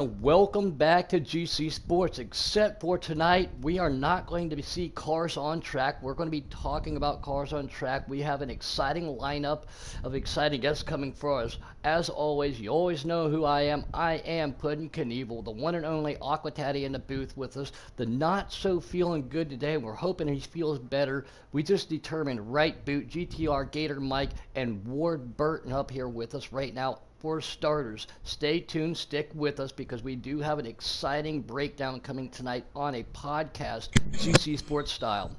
Welcome back to GC Sports. Except for tonight, we are not going to see cars on track. We're going to be talking about cars on track. We have an exciting lineup of exciting guests coming for us. As always, you always know who I am. I am Puddin' Knievel, the one and only Aqua Tatty in the booth with us. The not so feeling good today. We're hoping he feels better. We just determined right boot, GTR, Gator Mike, and Ward Burton up here with us right now. For starters, stay tuned, stick with us because we do have an exciting breakdown coming tonight on a podcast, GC Sports style.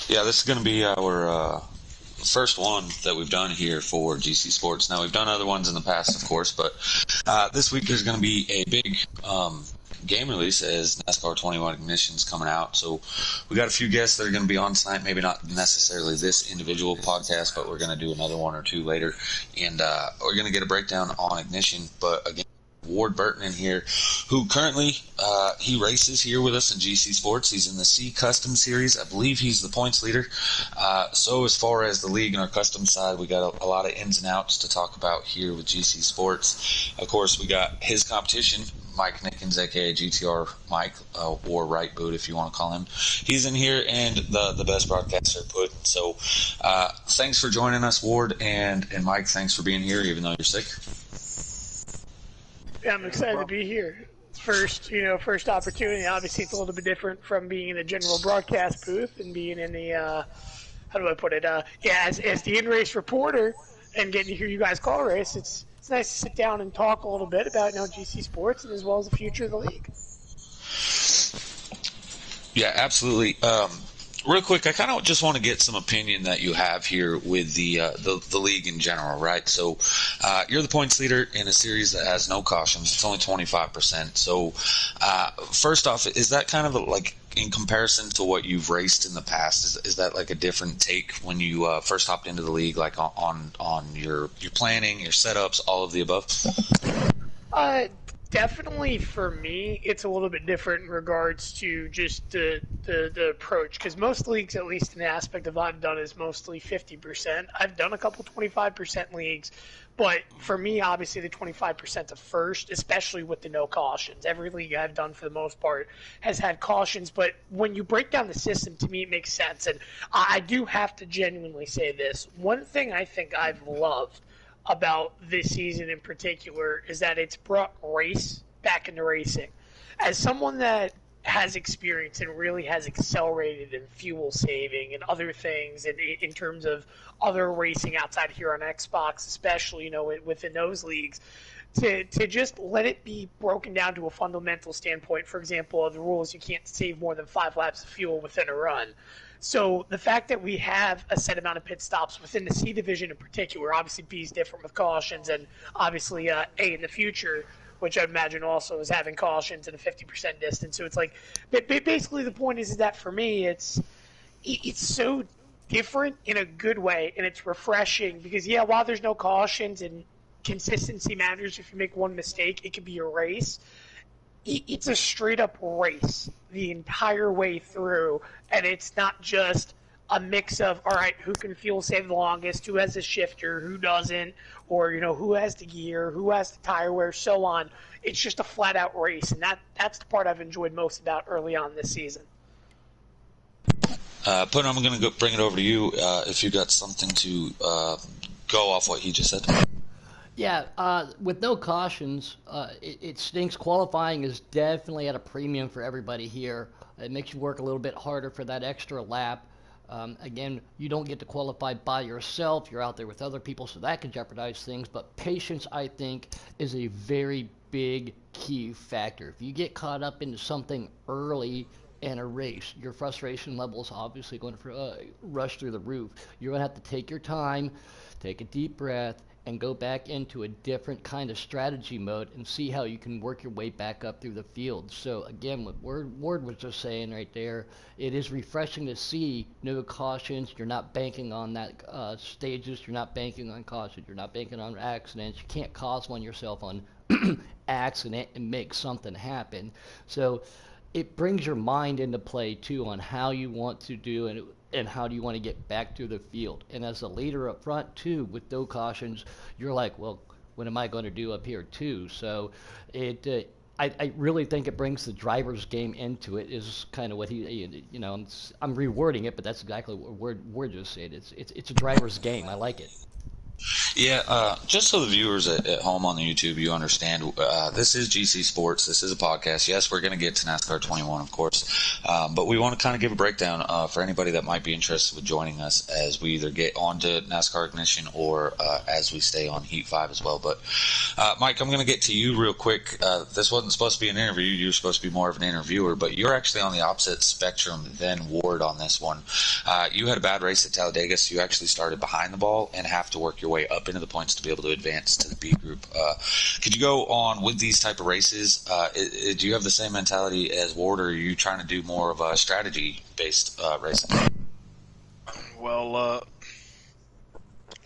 Yeah, this is going to be our first one that we've done here for GC Sports. Now, we've done other ones in the past, of course, but this week there's going to be a big game release as NASCAR 21 Ignition's coming out. So we got a few guests that are going to be on tonight, maybe not necessarily this individual podcast, but we're going to do another one or two later. And we're going to get a breakdown on Ignition. But again, Ward Burton in here, who currently he races here with us in GC Sports. He's in the C Custom Series. I believe he's the points leader. So as far as the league and our custom side, we got a lot of ins and outs to talk about here with GC Sports. Of course, we got his competition, Mike Nickens, a.k.a. GTR Mike, or Right Boot if you want to call him. He's in here, and the best broadcaster put. So thanks for joining us, Ward, and Mike, thanks for being here even though you're sick. Yeah, I'm excited to be here. First opportunity. Obviously, it's a little bit different from being in the general broadcast booth and being in the, how do I put it? As the in-race reporter and getting to hear you guys call a race, it's nice to sit down and talk a little bit about GC Sports and as well as the future of the league. Yeah, absolutely. Real quick, I kind of just want to get some opinion that you have here with the league in general, right? So you're the points leader in a series that has no cautions. It's only 25%. So first off, is that kind of like in comparison to what you've raced in the past? Is that like a different take when you first hopped into the league, like on your planning, your setups, all of the above? Definitely for me, it's a little bit different in regards to just the approach, because most leagues, at least in the aspect of I've done, is mostly 50%. I've done a couple 25% leagues, but for me, obviously the 25% of first, especially with the no cautions. Every league I've done for the most part has had cautions, but when you break down the system, to me it makes sense. And I do have to genuinely say this. One thing I think I've loved about this season in particular is that it's brought race back into racing. As someone that has experience and really has accelerated in fuel saving and other things in terms of other racing outside here on Xbox, especially, within those leagues, to just let it be broken down to a fundamental standpoint. For example, of the rules, you can't save more than 5 laps of fuel within a run. So the fact that we have a set amount of pit stops within the C division in particular, obviously B is different with cautions, and obviously A in the future, which I imagine also is having cautions and a 50% distance. So it's like, basically the point is that for me, it's so different in a good way, and it's refreshing because, while there's no cautions and consistency matters, if you make one mistake, it could be a race. It's a straight-up race the entire way through, and it's not just a mix of, all right, who can fuel save the longest, who has a shifter, who doesn't, or, who has the gear, who has the tire wear, so on. It's just a flat-out race, and that's the part I've enjoyed most about early on this season. Puddin', I'm going to bring it over to you if you got something to go off what he just said. Yeah, with no cautions, it stinks. Qualifying is definitely at a premium for everybody here. It makes you work a little bit harder for that extra lap. Again, you don't get to qualify by yourself. You're out there with other people, so that can jeopardize things. But patience, I think, is a very big key factor. If you get caught up into something early in a race, your frustration level is obviously going to rush through the roof. You're going to have to take your time, take a deep breath, and go back into a different kind of strategy mode and see how you can work your way back up through the field. So again, what Ward was just saying right there, it is refreshing to see no cautions. You're not banking on that stages. You're not banking on cautions. You're not banking on accidents. You can't cause one yourself on accident and make something happen. So it brings your mind into play too on how you want to do and how do you want to get back to the field. And as a leader up front too, with no cautions, you're like, well, what am I going to do up here too? So I really think it brings the driver's game into it. Is kind of what I'm rewording it, but that's exactly what we're just saying. It's a driver's game. I like it. Yeah, just so the viewers at home on the YouTube, you understand, this is GC Sports. This is a podcast. Yes, we're going to get to NASCAR 21, of course, but we want to kind of give a breakdown for anybody that might be interested with joining us as we either get onto NASCAR Ignition or as we stay on Heat 5 as well. But, Mike, I'm going to get to you real quick. This wasn't supposed to be an interview. You were supposed to be more of an interviewer, but you're actually on the opposite spectrum than Ward on this one. You had a bad race at Talladega, so you actually started behind the ball and have to work your way up into the points to be able to advance to the B group. Could you go on with these type of races? Do you have the same mentality as Ward, or are you trying to do more of a strategy-based racing? Well,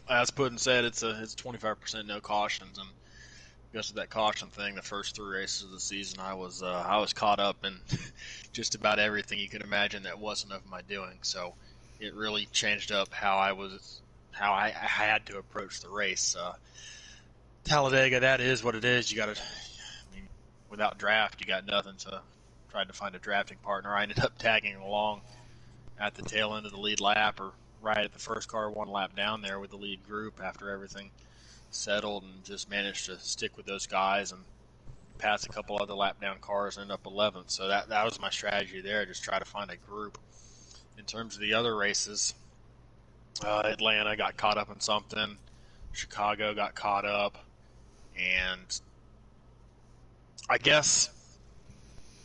as Puddin said, it's 25% no cautions, and because of that caution thing, the first 3 races of the season, I was caught up in just about everything you could imagine that wasn't of my doing. So it really changed up how I had to approach the race. Talladega, that is what it is. You got to, without draft, you got nothing. So tried to find a drafting partner. I ended up tagging along at the tail end of the lead lap, or right at the first car, 1 lap down there with the lead group after everything settled, and just managed to stick with those guys and pass a couple other lap down cars and end up 11th. So that was my strategy there, just try to find a group. In terms of the other races, Atlanta got caught up in something. Chicago got caught up. And I guess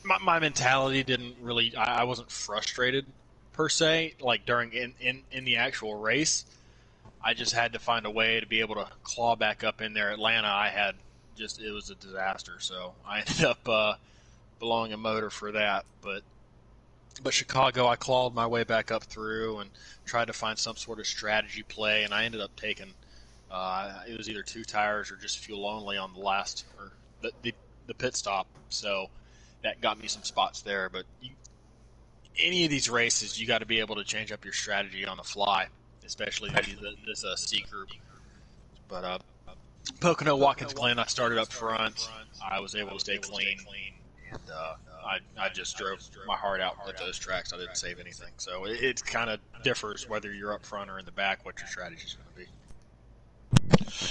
my mentality didn't really – I wasn't frustrated per se, like during in the actual race. I just had to find a way to be able to claw back up in there. Atlanta, it was a disaster. So I ended up blowing a motor for that. But Chicago, I clawed my way back up through and tried to find some sort of strategy play, and I ended up taking it was either 2 tires or just fuel only on the last, or the pit stop. So that got me some spots there. But any of these races, you got to be able to change up your strategy on the fly, especially this C group. But Pocono, Watkins Glen, I started up front. I was able to stay clean, and I just drove my heart out at those tracks. I didn't save anything. So it kind of differs whether you're up front or in the back, what your strategy is going to be.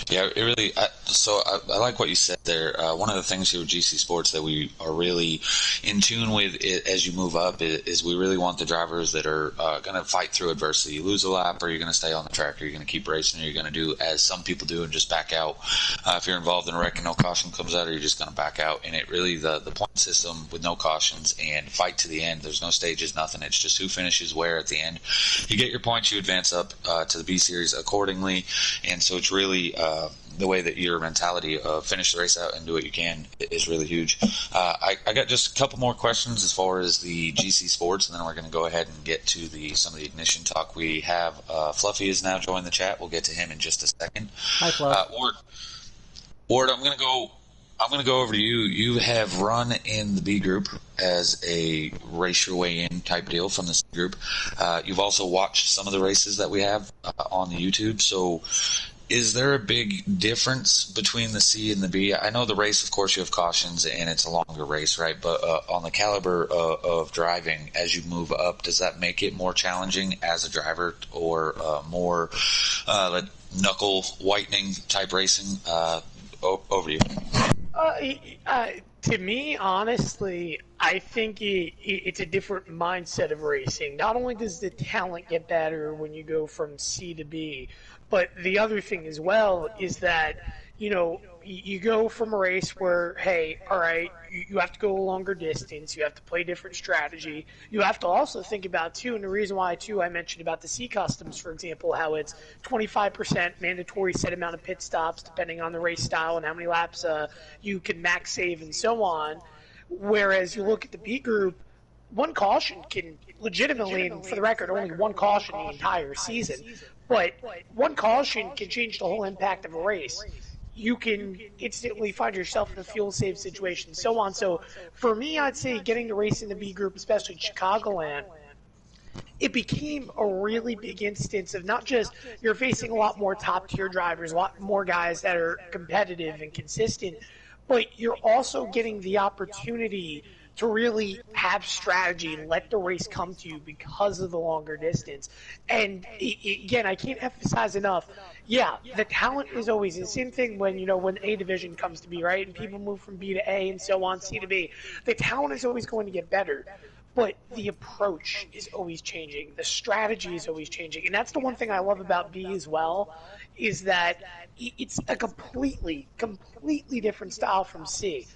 Yeah, it really. I like what you said there. One of the things here with GC Sports that we are really in tune with as you move up is we really want the drivers that are going to fight through adversity. You lose a lap, or you're going to stay on the track, or you're going to keep racing, or you're going to do as some people do and just back out. If you're involved in a wreck and no caution comes out, or you're just going to back out. And it really the point system with no cautions and fight to the end. There's no stages, nothing. It's just who finishes where at the end. You get your points, you advance up to the B series accordingly, and so it's really. The way that your mentality of finish the race out and do what you can is really huge. I got just a couple more questions as far as the GC Sports, and then we're going to go ahead and get to some of the ignition talk. We have Fluffy has now joined the chat. We'll get to him in just a second. Hi, Fluff. Ward, I'm going to go over to you. You have run in the B group as a race your way in type deal from the C group. You've also watched some of the races that we have on the YouTube. So is there a big difference between the C and the B? I know the race, of course, you have cautions and it's a longer race, right? But on the caliber of driving, as you move up, does that make it more challenging as a driver, or more like knuckle whitening type racing? Over to you. To me, honestly, I think it's a different mindset of racing. Not only does the talent get better when you go from C to B, but the other thing as well is that, you go from a race where, hey, all right, you have to go a longer distance, you have to play different strategy. You have to also think about, too, and the reason why, too, I mentioned about the C Customs, for example, how it's 25% mandatory set amount of pit stops depending on the race style and how many laps you can max save and so on. Whereas you look at the B group, one caution can legitimately, and for the record, only one caution the entire season, but one caution can change the whole impact of a race. You can instantly find yourself in a fuel save situation and so on. So for me, I'd say getting to race in the B group, especially Chicagoland, it became a really big instance of not just you're facing a lot more top tier drivers, a lot more guys that are competitive and consistent, but you're also getting the opportunity to really have strategy and let the race come to you because of the longer distance. And again, I can't emphasize enough. Yeah, the talent is always the same thing when when A division comes to be, right, and people move from B to A and so on, C to B. The talent is always going to get better, but the approach is always changing. The strategy is always changing, and that's the one thing I love about B as well, is that it's a completely different style from C.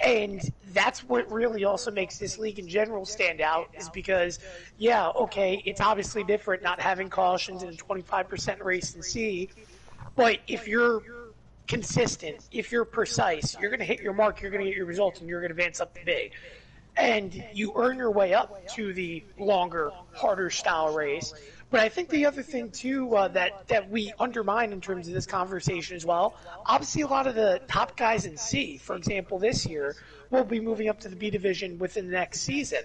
And that's what really also makes this league in general stand out, is because, yeah, okay, it's obviously different not having cautions and a 25% race in C, but if you're consistent, if you're precise, you're going to hit your mark, you're going to get your results, and you're going to advance up the big. And you earn your way up to the longer, harder style race. But I think the other thing too that we undermine in terms of this conversation as well, obviously a lot of the top guys in C, for example, this year, will be moving up to the B division within the next season.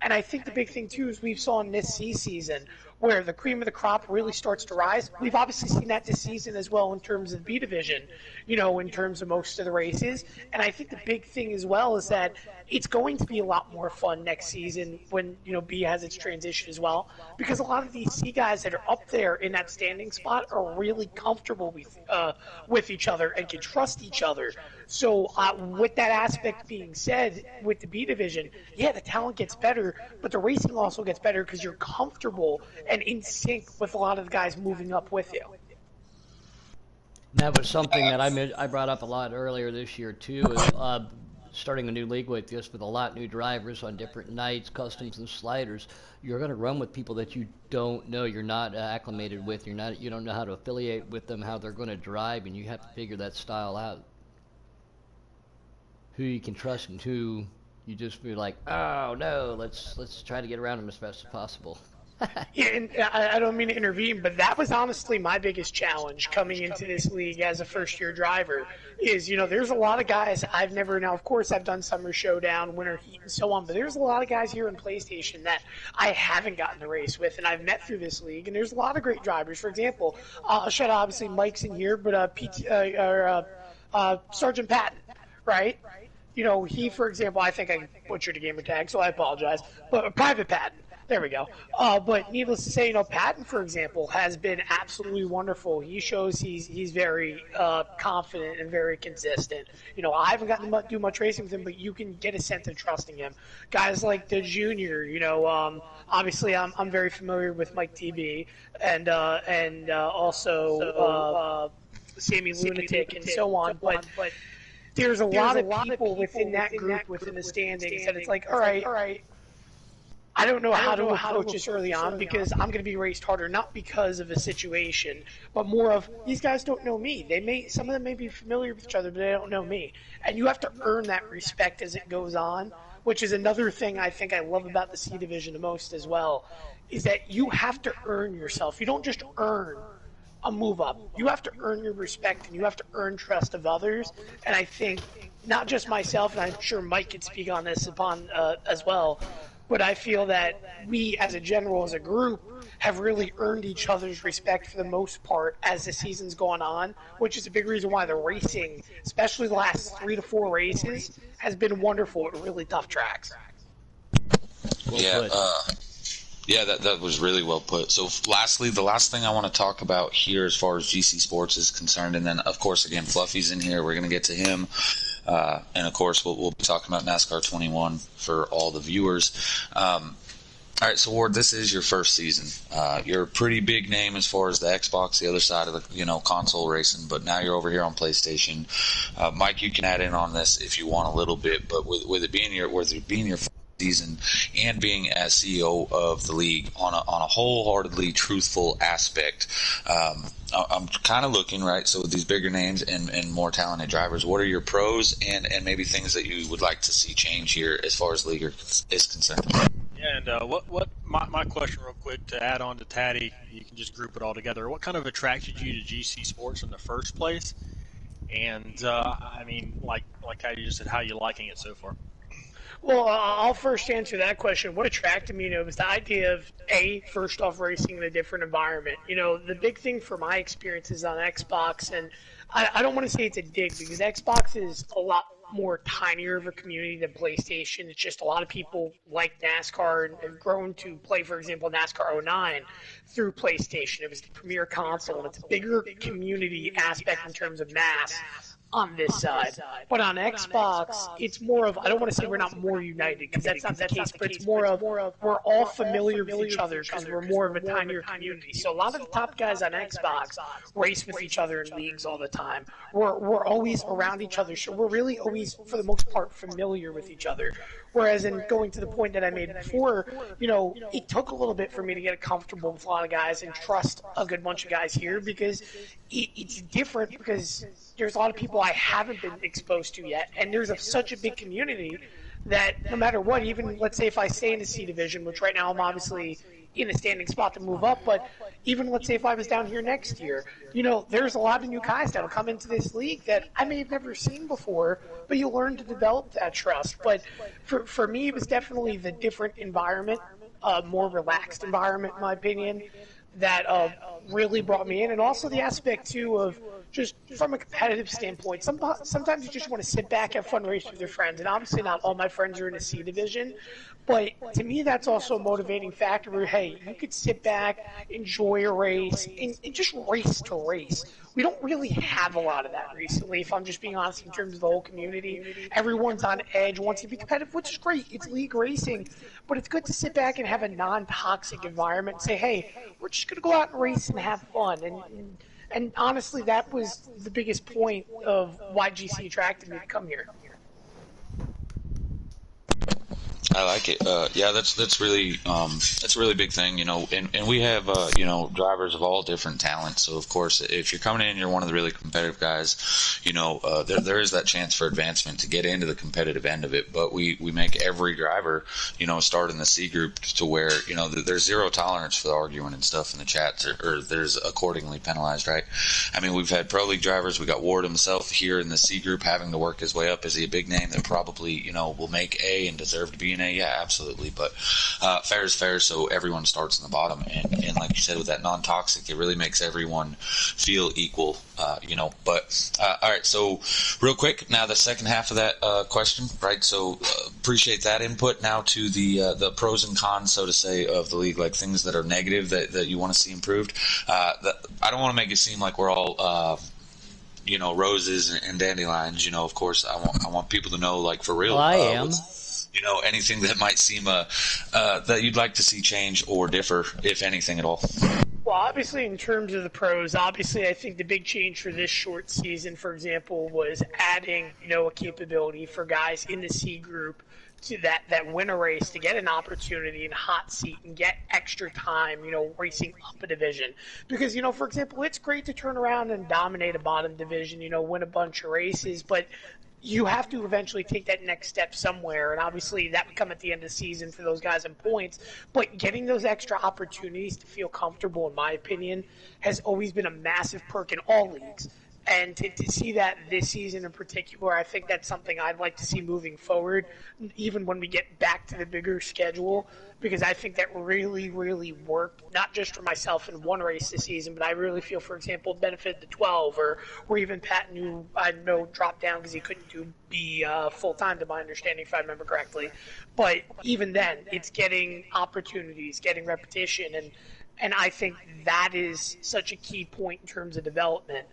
And I think the big thing too is we've saw in this C season where the cream of the crop really starts to rise. We've obviously seen that this season as well in terms of B division, in terms of most of the races. And I think the big thing as well is that it's going to be a lot more fun next season when, B has its transition as well, because a lot of these C guys that are up there in that standing spot are really comfortable with each other and can trust each other. So with that aspect being said, with the B division, yeah, the talent gets better, but the racing also gets better because you're comfortable and in sync with a lot of the guys moving up with you. That was something that I brought up a lot earlier this year too. Is, starting a new league with this, with a lot new drivers on different nights, customs and sliders. You're going to run with people that you don't know, you're not acclimated with, you don't know how to affiliate with them, how they're going to drive, and you have to figure that style out. Who you can trust and who you just be like, oh no, let's try to get around them as fast as possible. Yeah, and I don't mean to intervene, but that was honestly my biggest challenge coming into this league as a first-year driver is, there's a lot of guys I've never, now of course I've done Summer Showdown, Winter Heat, and so on, but there's a lot of guys here in PlayStation that I haven't gotten to race with and I've met through this league, and there's a lot of great drivers. For example, I'll shout out, obviously Mike's in here, but Sergeant Patton, right? He, for example, I think I butchered a gamer tag, so I apologize, but Private Patton. There we go. But needless to say, Patton, for example, has been absolutely wonderful. He shows he's very confident and very consistent. I haven't gotten to do much racing with him, but you can get a sense of trusting him. Guys like the Junior, obviously I'm very familiar with Mike TB and also Sammy Lunatic and so on, but there's a lot of people within that group, within the standings, that it's like, all right, I don't know how to approach this early on because I'm going to be raced harder, not because of a situation, but more of these guys don't know me. Some of them may be familiar with each other, but they don't know me. And you have to earn that respect as it goes on, which is another thing I think I love about the C division the most as well, is that you have to earn yourself. You don't just earn a move up. You have to earn your respect and you have to earn trust of others. And I think not just myself, and I'm sure Mike could speak on this as well, but I feel that we, as a group, have really earned each other's respect for the most part as the season's gone on, which is a big reason why the racing, especially the last 3 to 4 races, has been wonderful at really tough tracks. Yeah, that was really well put. So lastly, the last thing I want to talk about here as far as GC Sports is concerned, and then, of course, again, Fluffy's in here. We're going to get to him. And, of course, we'll be talking about NASCAR 21 for all the viewers. All right, so, Ward, this is your first season. You're a pretty big name as far as the Xbox, the other side of the console racing, but now you're over here on PlayStation. Mike, you can add in on this if you want a little bit, but with it being your first season and being as CEO of the league on a wholeheartedly truthful aspect, I'm kind of looking, right, so with these bigger names and more talented drivers, what are your pros and maybe things that you would like to see change here as far as league is concerned? Yeah, and what my question real quick to add on to Taddy, you can just group it all together. What kind of attracted you to GC Sports in the first place? And, I mean, like Taddy just said, how are you liking it so far? Well, I'll first answer that question. What attracted me to it was the idea of first off, racing in a different environment. The big thing for my experiences on Xbox, and I don't want to say it's a dig because Xbox is a lot more tinier of a community than PlayStation. It's just a lot of people like NASCAR and have grown to play, for example, NASCAR '09 through PlayStation. It was the premier console, and it's a bigger community aspect in terms of mass on this side. But on Xbox, it's more of, I don't want to say we're not more united, because that's not the case, but it's more of we're all familiar with each other because we're more of a tinier community. So a lot of the top guys on Xbox race with each other in leagues all the time. We're always around each other, so we're really always, for the most part, familiar with each other. Whereas in going to the point that I made before, it took a little bit for me to get comfortable with a lot of guys and trust a good bunch of guys here, because it's different, because there's a lot of people I haven't been exposed to yet, and there's such a big community that no matter what, even let's say if I stay in the C division, which right now I'm obviously in a standing spot to move up, but even let's say if I was down here next year, there's a lot of new guys that'll come into this league that I may have never seen before, but you learn to develop that trust. But for me, it was definitely the different environment, more relaxed environment, in my opinion, that really brought me in. And also the aspect, too, of just from a competitive standpoint, sometimes you just want to sit back, have fun, race with your friends. And obviously not all my friends are in the C division, but to me that's also a motivating factor where, hey, you could sit back, enjoy a race, and just race to race. We don't really have a lot of that recently, if I'm just being honest, in terms of the whole community. Everyone's on edge, wants to be competitive, which is great. It's league racing, but it's good to sit back and have a non-toxic environment and say, hey, we're just going to go out and race and have fun. And honestly, that was the biggest point of why GC attracted me to come here. I like it. Yeah, that's really that's a really big thing, and we have drivers of all different talents. So of course, if you're coming in, you're one of the really competitive guys. There is that chance for advancement to get into the competitive end of it. But we make every driver, start in the C group to where there's zero tolerance for the arguing and stuff in the chats, or there's accordingly penalized, right? I mean, we've had pro league drivers. We got Ward himself here in the C group having to work his way up. Is he a big name that probably will make A and deserve to be in A? Yeah, absolutely. But fair is fair, so everyone starts in the bottom. And like you said, with that non-toxic, it really makes everyone feel equal, But, all right, so real quick, now the second half of that question, right? So appreciate that input. Now to the pros and cons, so to say, of the league, like things that are negative that you want to see improved. I don't want to make it seem like we're all roses and dandelions. Of course, I want people to know, like, for real. Well, I am. Anything that might seem that you'd like to see change or differ, if anything at all. Well, obviously, in terms of the pros, I think the big change for this short season, for example, was adding, a capability for guys in the C group to that win a race to get an opportunity in hot seat and get extra time, racing up a division. Because, for example, it's great to turn around and dominate a bottom division, win a bunch of races, but you have to eventually take that next step somewhere, and obviously that would come at the end of the season for those guys in points. But getting those extra opportunities to feel comfortable, in my opinion, has always been a massive perk in all leagues. And to see that this season in particular, I think that's something I'd like to see moving forward, even when we get back to the bigger schedule, because I think that really, really worked, not just for myself in one race this season, but I really feel, for example, benefited the 12, or even Patton, who I know dropped down because he couldn't be full-time, to my understanding, if I remember correctly. But even then, it's getting opportunities, getting repetition, and I think that is such a key point in terms of development.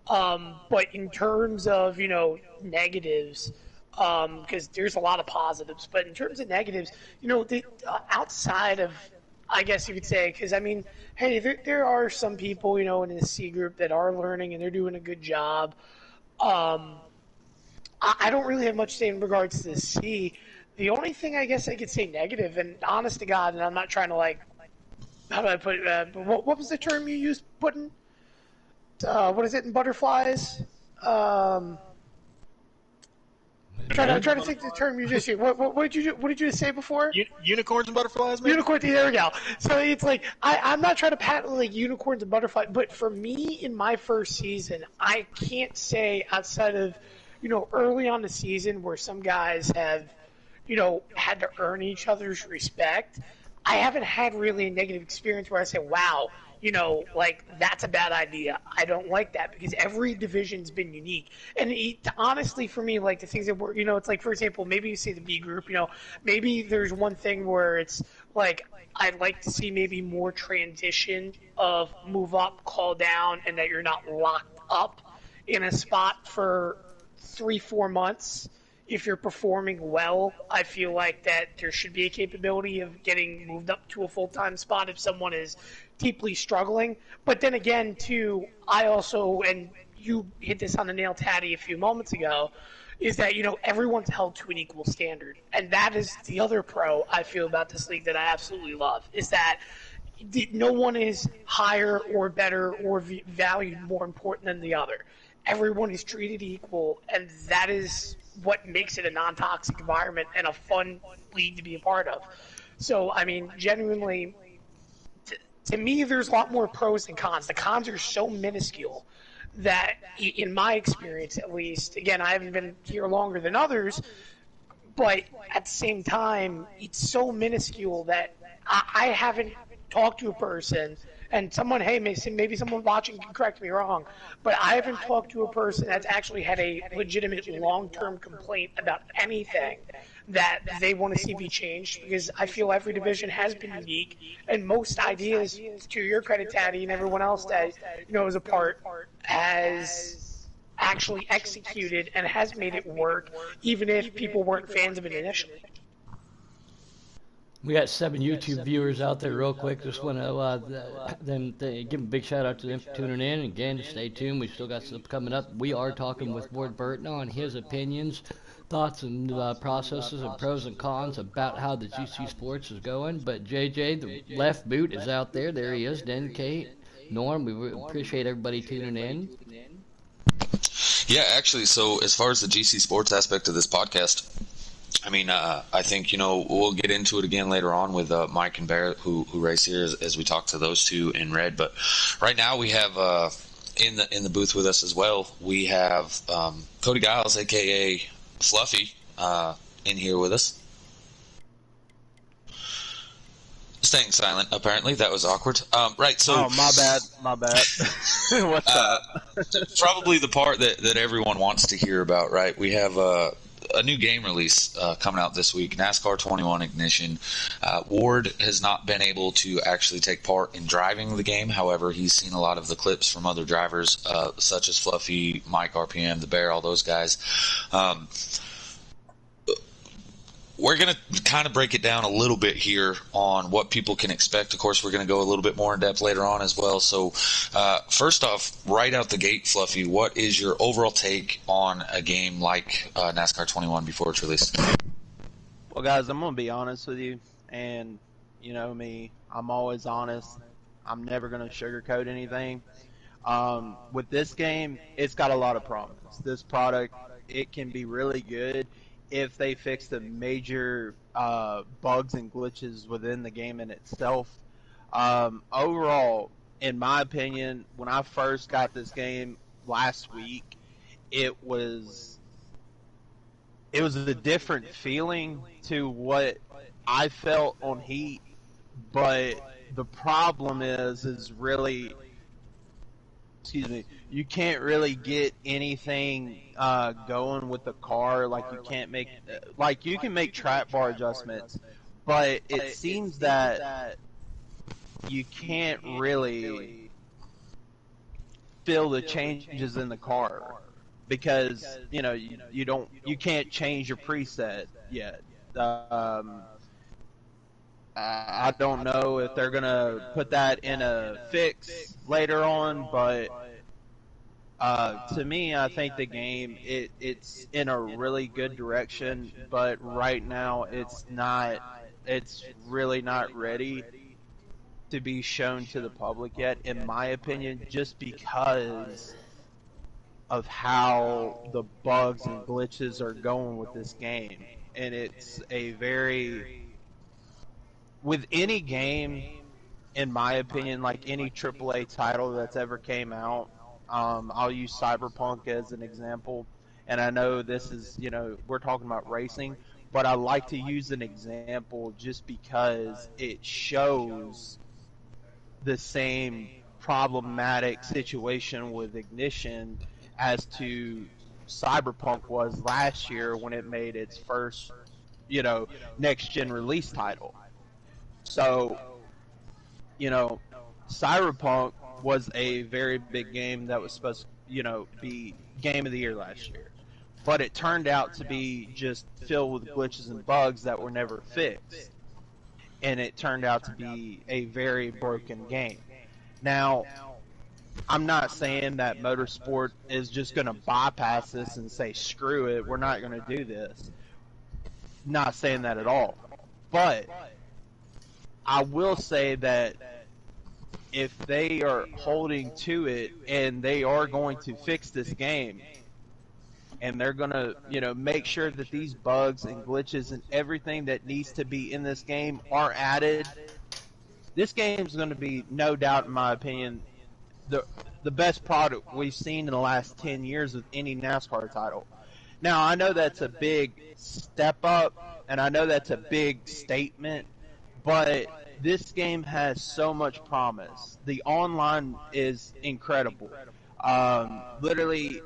But in terms of, negatives, because there's a lot of positives, but in terms of negatives, outside of, I guess you could say, because, I mean, hey, there are some people, in the C group that are learning and they're doing a good job. I don't really have much to say in regards to the C. The only thing I guess I could say negative, and honest to God, and I'm not trying to, how do I put it, what was the term you used, Puddin'? What is it in butterflies? Trying to think the term you just used. What did you just say before? Unicorns and butterflies, maybe? Unicorns. There we go. So it's like I'm not trying to patent unicorns and butterflies, but for me in my first season, I can't say outside of early on the season where some guys have had to earn each other's respect. I haven't had really a negative experience where I say, wow, like that's a bad idea. I don't like that because every division's been unique. And honestly, for me, like the things that were, it's like, for example, maybe you see the B group, maybe there's one thing where it's like, I'd like to see maybe more transition of move up, call down, and that you're not locked up in a spot for 3-4 months. If you're performing well, I feel like that there should be a capability of getting moved up to a full-time spot if someone is deeply struggling. But then again, too, I also, and you hit this on the nail, Tatty, a few moments ago, is that, everyone's held to an equal standard. And that is the other pro I feel about this league that I absolutely love, is that no one is higher or better or valued more important than the other. Everyone is treated equal, and that is what makes it a non-toxic environment and a fun league to be a part of. So, I mean, genuinely, to me, there's a lot more pros than cons. The cons are so minuscule that, in my experience at least, again, I haven't been here longer than others, but at the same time, it's so minuscule that I haven't talked to a person, and someone, hey, maybe someone watching can correct me wrong, but I haven't talked to a person that's actually had a legitimate long-term complaint about anything that they want to see be changed, because I feel every division has been unique, and most ideas, to your credit, Taddy, and everyone else that is a part, has actually executed and has made it work, even if people weren't fans of it initially. We got 7 YouTube viewers out there real quick. Just want to give them a big shout out to them for tuning in. Again, stay tuned. We've still got stuff coming up. We are talking with Ward Burton on his opinions, thoughts, and processes and pros and cons about how the GC Sports is going. But JJ, the left boot, is out there. There he is. Den Kate, Norm, we appreciate everybody tuning in. Yeah, actually, so as far as the GC Sports aspect of this podcast, I mean, I think, we'll get into it again later on with Mike and Barrett, who race here, as we talk to those two in red. But right now we have in the booth with us as well, we have Cody Giles, a.k.a. Fluffy, in here with us. Staying silent, apparently. That was awkward. Right, so... Oh, my bad. What's up? Probably the part that everyone wants to hear about, right? We have a new game release coming out this week, NASCAR 21 Ignition. Ward has not been able to actually take part in driving the game. However, he's seen a lot of the clips from other drivers, such as Fluffy, Mike RPM, The Bear, all those guys. We're going to kind of break it down a little bit here on what people can expect. Of course, we're going to go a little bit more in depth later on as well. So first off, right out the gate, Fluffy, what is your overall take on a game like NASCAR 21 before it's released? Well, guys, I'm going to be honest with you. And you know me, I'm always honest. I'm never going to sugarcoat anything. With this game, it's got a lot of problems. This product, it can be really good if they fix the major bugs and glitches within the game in itself. Overall, in my opinion, when I first got this game last week, it was a different feeling to what I felt on Heat, but the problem is really, you can't really get anything going with the car. Like you can't make, like you can make track bar adjustments, but it seems that you can't really feel the changes in the car because you can't change your preset yet. I don't know if they're gonna put that in a fix later on, but to me, I think the game it's in a really good direction, but right now it's really not ready to be shown to the public yet, in my opinion, just because of how the bugs and glitches are going with this game. And it's with any game, in my opinion, like any AAA title that's ever came out, I'll use Cyberpunk as an example. And I know this is, we're talking about racing, but I like to use an example just because it shows the same problematic situation with Ignition as to Cyberpunk was last year when it made its first, next gen release title. So, you know, Cyberpunk was a very big game that was supposed to, be game of the year last year. But it turned out to be just filled with glitches and bugs that were never fixed. And it turned out to be a very broken game. Now, I'm not saying that Motorsport is just going to bypass this and say, screw it, we're not going to do this. Not saying that at all. But I will say that if they are holding to it and they are going to fix this game and they're going to, make sure that these bugs and glitches and everything that needs to be in this game are added, this game is going to be, no doubt in my opinion, the best product we've seen in the last 10 years of any NASCAR title. Now, I know that's a big step up, and I know that's a big statement, but this game has so much promise. The online is incredible. Literally,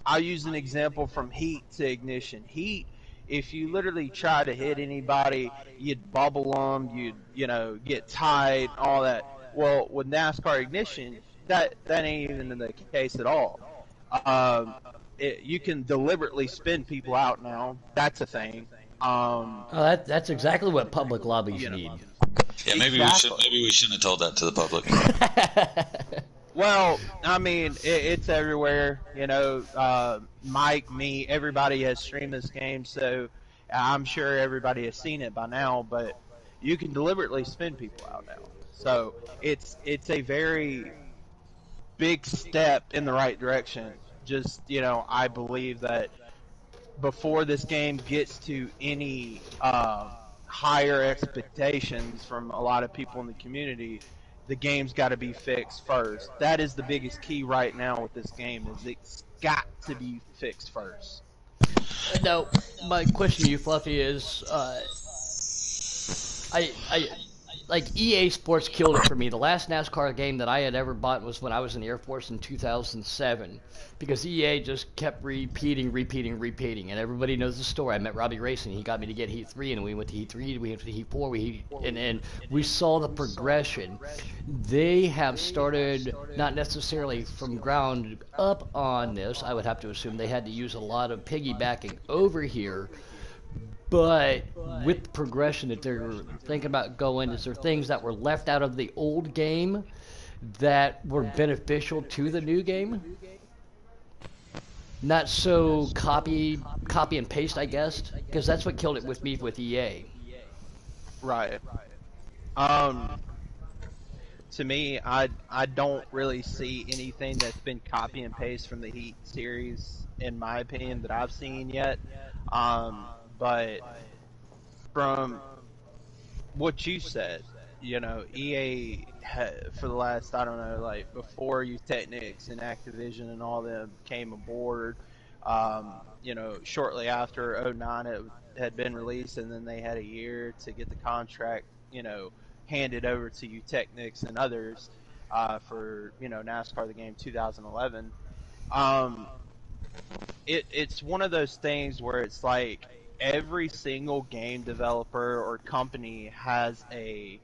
I'll use an example from Heat to Ignition. Heat, if you literally try to hit anybody, you'd bubble them, you'd, get tied, all that. Well, with NASCAR Ignition, that ain't even the case at all. You can deliberately spin people out now. That's a thing. That's exactly what public lobbies need. Yeah, maybe we shouldn't have told that to the public. Well, I mean, it's everywhere. Mike, me, everybody has streamed this game, so I'm sure everybody has seen it by now. But you can deliberately spin people out now, so it's a very big step in the right direction. Just, I believe that before this game gets to any higher expectations from a lot of people in the community, the game's got to be fixed first. That is the biggest key right now with this game, is it's got to be fixed first. Now, my question to you, Fluffy, is EA Sports killed it for me. The last NASCAR game that I had ever bought was when I was in the Air Force in 2007, because EA just kept repeating, and everybody knows the story. I met Robbie Racing. He got me to get Heat 3, and we went to Heat 3, we went to Heat 4, and we saw the progression. They have started, not necessarily from ground up on this, I would have to assume they had to use a lot of piggybacking over here. But with the progression that they're thinking about going, is there things that were left out of the old game that were beneficial to the new game? Not so copy and paste, I guess, because that's what killed it with me with EA. Right. To me, I don't really see anything that's been copy and paste from the Heat series, in my opinion, that I've seen yet. But from what you said, EA for the last, I don't know, like before Technics and Activision and all them came aboard, shortly after 09 it had been released, and then they had a year to get the contract, handed over to Technics and others for, NASCAR the game 2011. It's one of those things where it's like every single game developer or company has a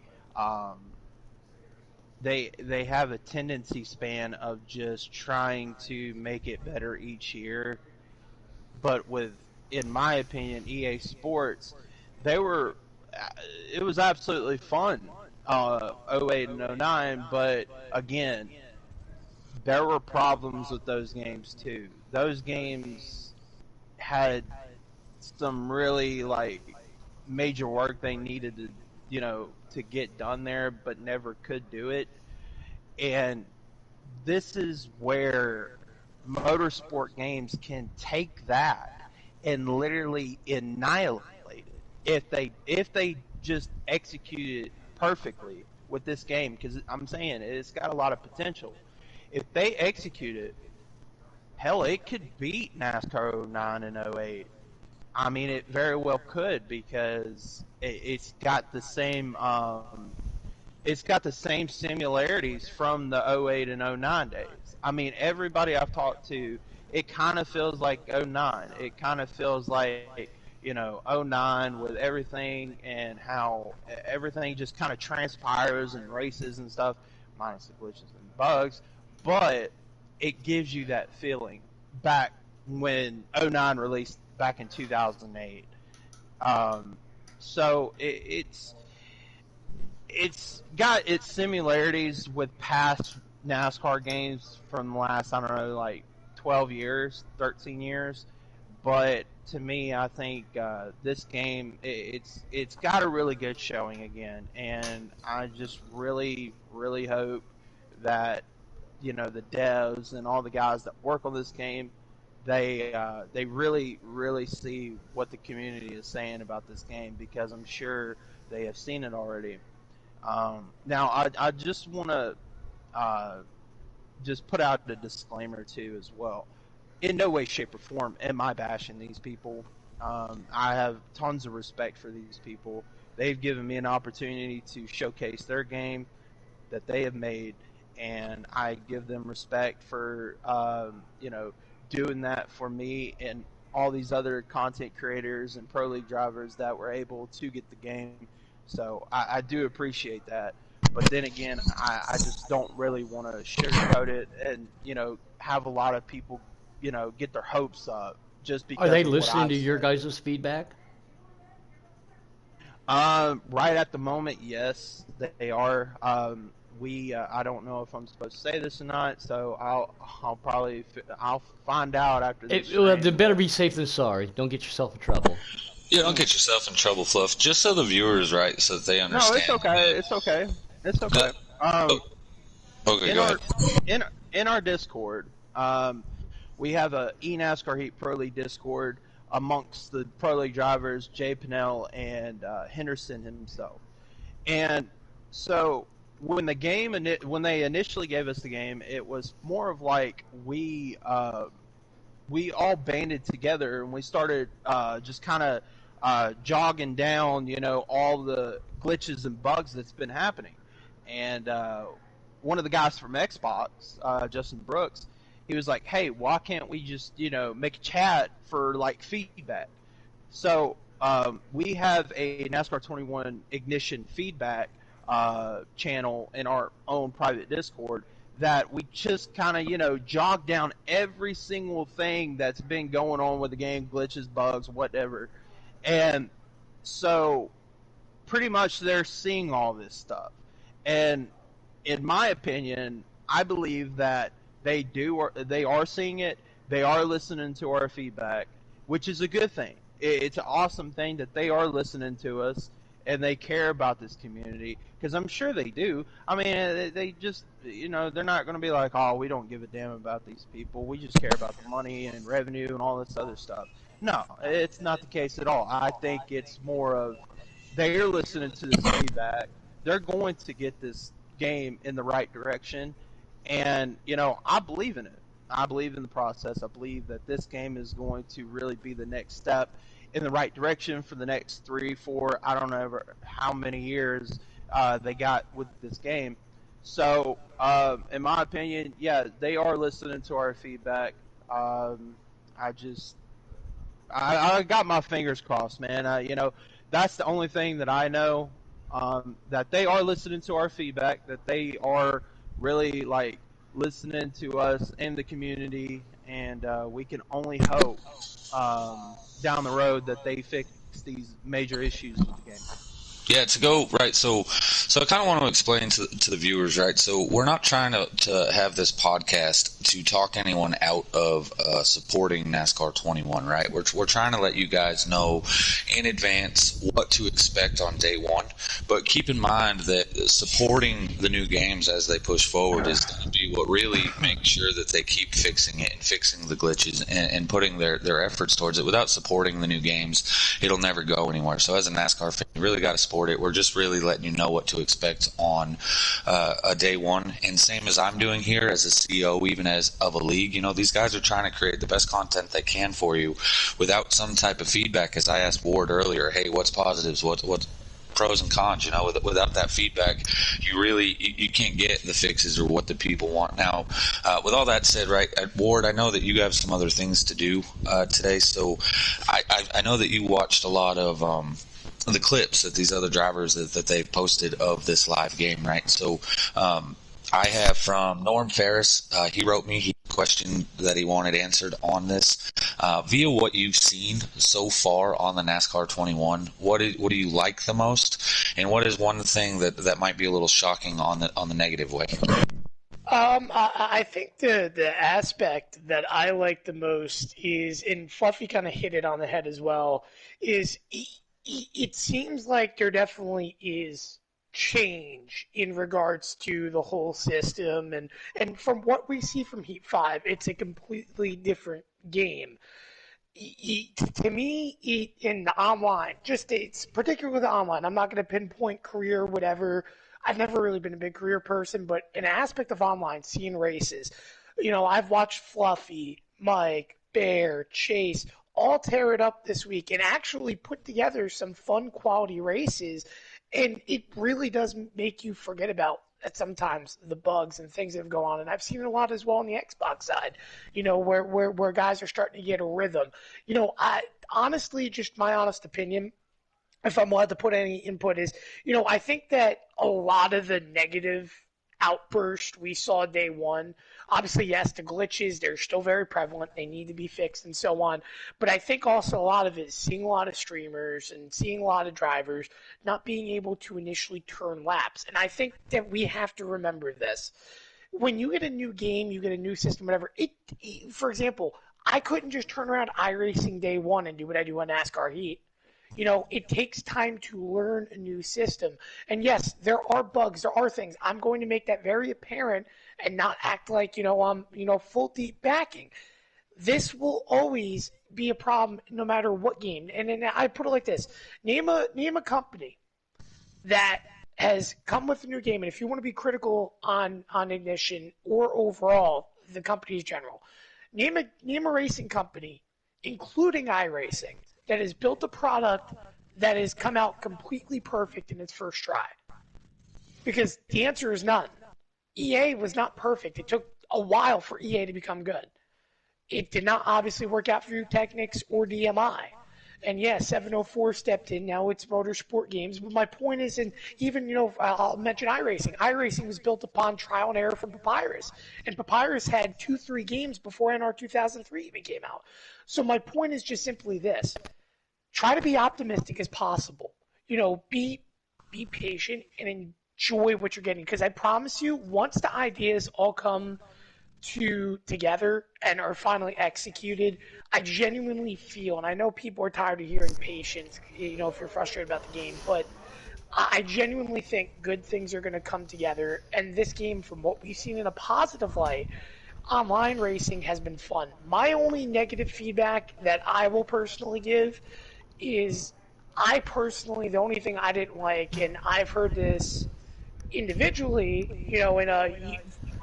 they have a tendency span of just trying to make it better each year. But with, in my opinion, EA Sports, it was absolutely fun 08 and 09, but again, there were problems with those games too. Those games had some really major work they needed to to get done there, but never could do it. And this is where motorsport games can take that and literally annihilate it if they just execute it perfectly with this game, because I'm saying it's got a lot of potential. If they execute it, hell, it could beat NASCAR 09 and 08. I mean, it very well could, because it's got the same similarities from the '08 and '09 days. I mean, everybody I've talked to, it kind of feels like '09. It kind of feels like, '09, with everything and how everything just kind of transpires and races and stuff, minus the glitches and bugs. But it gives you that feeling back when '09 released back in 2008. So it's got its similarities with past NASCAR games from the last, I don't know, like 12 years, 13 years. But to me, I think this game, it's got a really good showing again, and I just really, really hope that the devs and all the guys that work on this game, they really, really see what the community is saying about this game, because I'm sure they have seen it already. Now, I just want to just put out a disclaimer too as well. In no way, shape, or form am I bashing these people. I have tons of respect for these people. They've given me an opportunity to showcase their game that they have made, and I give them respect for doing that for me and all these other content creators and pro league drivers that were able to get the game. So I do appreciate that. But then again, I just don't really want to sugarcoat it and have a lot of people get their hopes up just because. Are they of what listening I've to your said. guys' feedback? Right at the moment, yes, they are. I don't know if I'm supposed to say this or not, so I'll find out after this. They better be safe than sorry. Don't get yourself in trouble. Yeah, don't get yourself in trouble, Fluff. Just so the viewers, right, so that they No, understand. it's okay. It's okay. It's okay. Okay, in go our ahead. in our Discord, we have a eNASCAR Heat Pro League Discord amongst the Pro League drivers, Jay Pinnell and Henderson himself. And so when they initially gave us the game, it was more of like we all banded together and we started just kind of jogging down, all the glitches and bugs that's been happening. And one of the guys from Xbox, Justin Brooks, he was like, "Hey, why can't we just make a chat for like feedback?" So we have a NASCAR 21 Ignition feedback channel in our own private Discord that we just kind of jog down every single thing that's been going on with the game, glitches, bugs, whatever. And so pretty much they're seeing all this stuff. And in my opinion, I believe that they are seeing it. They are listening to our feedback, which is a good thing. It's an awesome thing that they are listening to us and they care about this community, because I'm sure they do. I mean, they just, they're not going to be like, "Oh, we don't give a damn about these people. We just care about the money and revenue and all this other stuff." No, it's not the case at all. I think it's more of they're listening to this feedback. They're going to get this game in the right direction, and I believe in it. I believe in the process. I believe that this game is going to really be the next step in the right direction for the next 3, 4, I don't know how many years they got with this game. So, in my opinion, yeah, they are listening to our feedback. I got my fingers crossed, man. That's the only thing that I know, that they are listening to our feedback, that they are really like listening to us and the community, and we can only hope down the road that they fix these major issues with the game. Yeah, to go right. So I kind of want to explain to the viewers, right? So we're not trying to have this podcast to talk anyone out of supporting NASCAR 21, right? We're trying to let you guys know in advance what to expect on day one. But keep in mind that supporting the new games as they push forward is going to be what really makes sure that they keep fixing it and fixing the glitches and putting their efforts towards it. Without supporting the new games, it'll never go anywhere. So as a NASCAR fan, you really got to support support it. We're just really letting you know what to expect on a day one. And same as I'm doing here as a CEO, even as of a league, these guys are trying to create the best content they can for you without some type of feedback. As I asked Ward earlier, hey, what's positives? What's pros and cons? Without that feedback, you can't get the fixes or what the people want. Now, with all that said, right, Ward, I know that you have some other things to do today, so I know that you watched a lot of the clips that these other drivers that they've posted of this live game, right? So I have from Norm Ferris. He wrote me. He question that he wanted answered on this. Via what you've seen so far on the NASCAR 21, what do you like the most, and what is one thing that might be a little shocking on the negative way? I think the aspect that I like the most is, and Fluffy kind of hit it on the head as well, is it seems like there definitely is change in regards to the whole system, and from what we see from Heat 5, it's a completely different game. To me, in the online, just it's particularly with the online, I'm not going to pinpoint career, whatever. I've never really been a big career person, but an aspect of online, seeing races, I've watched Fluffy, Mike, Bear, Chase, all tear it up this week and actually put together some fun quality races. And it really does make you forget about sometimes the bugs and things that have gone on. And I've seen it a lot as well on the Xbox side, where guys are starting to get a rhythm. I honestly, just my honest opinion, if I'm allowed to put any input, is, I think that a lot of the negative outburst we saw day one, obviously, yes, the glitches, they're still very prevalent. They need to be fixed and so on. But I think also a lot of it is seeing a lot of streamers and seeing a lot of drivers not being able to initially turn laps. And I think that we have to remember this. When you get a new game, you get a new system, whatever, for example, I couldn't just turn around iRacing day one and do what I do on NASCAR Heat. It takes time to learn a new system. And yes, there are bugs, there are things. I'm going to make that very apparent and not act like, I'm, full deep backing. This will always be a problem no matter what game. And then I put it like this. Name a company that has come with a new game, and if you want to be critical on Ignition or overall, the company's general, name a racing company, including iRacing, that has built a product that has come out completely perfect in its first try. Because the answer is none. EA was not perfect. It took a while for EA to become good. It did not obviously work out for Technics or DMI. And yes, 704 stepped in. Now it's motorsport games. But my point is, and even, I'll mention iRacing. iRacing was built upon trial and error from Papyrus. And Papyrus had 2-3 games before NR 2003 even came out. So my point is just simply this. Try to be optimistic as possible. Be patient and enjoy what you're getting. Because I promise you, once the ideas all come together and are finally executed, I genuinely feel, and I know people are tired of hearing patience, if you're frustrated about the game, but I genuinely think good things are going to come together. And this game, from what we've seen in a positive light, online racing has been fun. My only negative feedback that I will personally give is the only thing I didn't like, and I've heard this individually,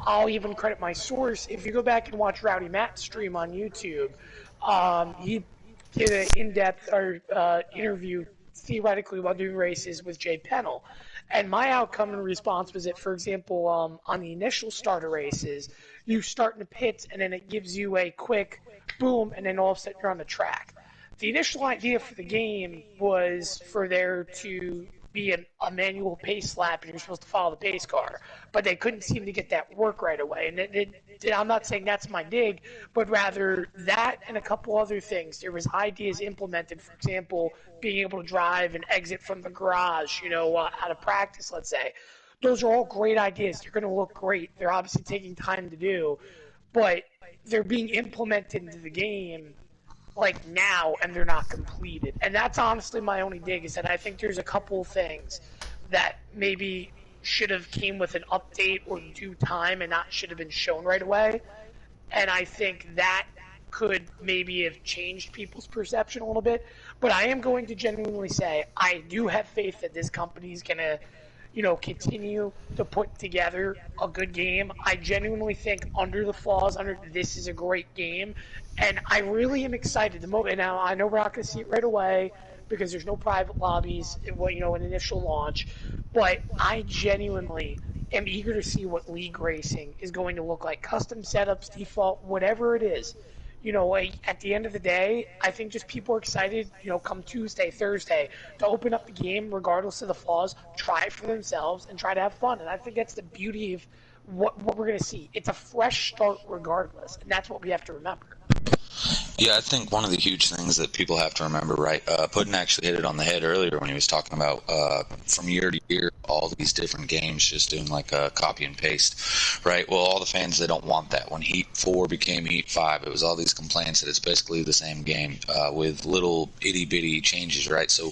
I'll even credit my source. If you go back and watch Rowdy Matt's stream on YouTube, he did an in-depth interview theoretically while doing races with Jay Pennell. And my outcome and response was that, for example, on the initial starter races, you start in the pits and then it gives you a quick boom, and then all of a sudden you're on the track. The initial idea for the game was for there to be a manual pace lap, and you're supposed to follow the pace car, but they couldn't seem to get that work right away. And I'm not saying that's my dig, but rather that and a couple other things. There was ideas implemented, for example, being able to drive and exit from the garage, out of practice, let's say. Those are all great ideas. They're going to look great. They're obviously taking time to do, but they're being implemented into the game like now, and they're not completed. And that's honestly my only dig, is that I think there's a couple things that maybe should have came with an update or due time and not should have been shown right away. And I think that could maybe have changed people's perception a little bit. But I am going to genuinely say I do have faith that this company is going to, continue to put together a good game. I genuinely think Under the Falls, this is a great game, and I really am excited. Now I know we're not going to see it right away because there's no private lobbies, an initial launch, but I genuinely am eager to see what League Racing is going to look like. Custom setups, default, whatever it is. At the end of the day, I think just people are excited, come Tuesday, Thursday, to open up the game, regardless of the flaws, try it for themselves, and try to have fun. And I think that's the beauty of what we're going to see. It's a fresh start regardless, and that's what we have to remember. Yeah, I think one of the huge things that people have to remember, right? Puddin actually hit it on the head earlier when he was talking about from year to year, all these different games just doing like a copy and paste, right? Well, all the fans, they don't want that. When Heat 4 became Heat 5, it was all these complaints that it's basically the same game with little itty-bitty changes, right? So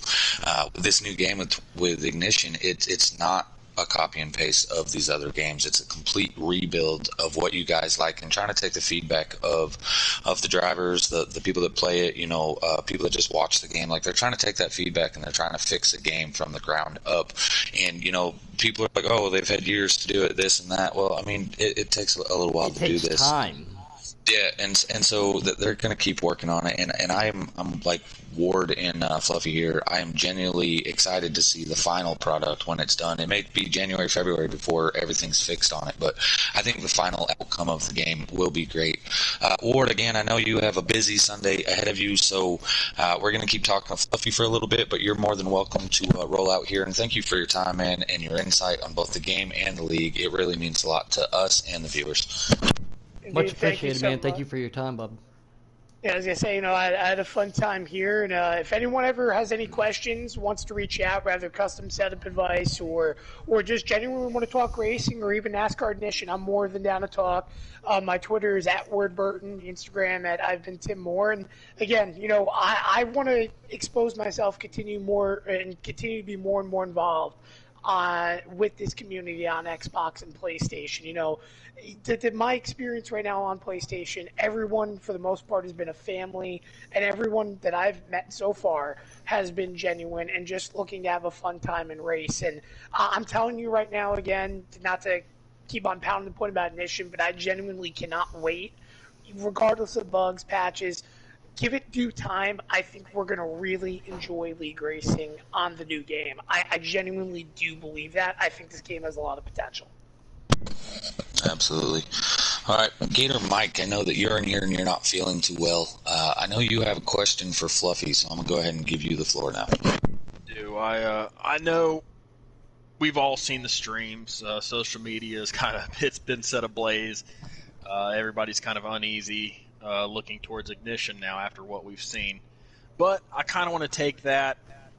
this new game with Ignition, it's not a copy and paste of these other games. It's a complete rebuild of what you guys like, and trying to take the feedback of the drivers, the people that play it, people that just watch the game. Like, they're trying to take that feedback and they're trying to fix the game from the ground up. And people are like, oh, they've had years to do it, this and that. Well, I mean, it takes a little while to do this. It takes time. Yeah, and so they're going to keep working on it, and I'm like Ward and Fluffy here. I am genuinely excited to see the final product when it's done. It may be January, February before everything's fixed on it, but I think the final outcome of the game will be great. Ward, again, I know you have a busy Sunday ahead of you, so we're going to keep talking to Fluffy for a little bit, but you're more than welcome to roll out here, and thank you for your time, man, and your insight on both the game and the league. It really means a lot to us and the viewers. Much appreciated, man. Thank you for your time, bub. Yeah, I was going to say, I had a fun time here, and if anyone ever has any questions, wants to reach out, rather custom setup advice, or just genuinely want to talk racing, or even NASCAR Ignition, I'm more than down to talk. My Twitter is @WordBurton, Instagram @I've been Tim Moore, and again, I want to expose myself, continue to be more and more involved with this community on Xbox and PlayStation. My experience right now on PlayStation, everyone for the most part has been a family, and everyone that I've met so far has been genuine and just looking to have a fun time and race. And I'm telling you right now, again, not to keep on pounding the point about Ignition, but I genuinely cannot wait, regardless of bugs, patches. Give it due time. I think we're going to really enjoy League Racing on the new game. I genuinely do believe that. I think this game has a lot of potential. Absolutely. All right, Gator Mike, I know that you're in here and you're not feeling too well. I know you have a question for Fluffy, so I'm going to go ahead and give you the floor now. I know we've all seen the streams. Social media it's been set ablaze. Everybody's kind of uneasy looking towards Ignition now after what we've seen. But I kind of want to take that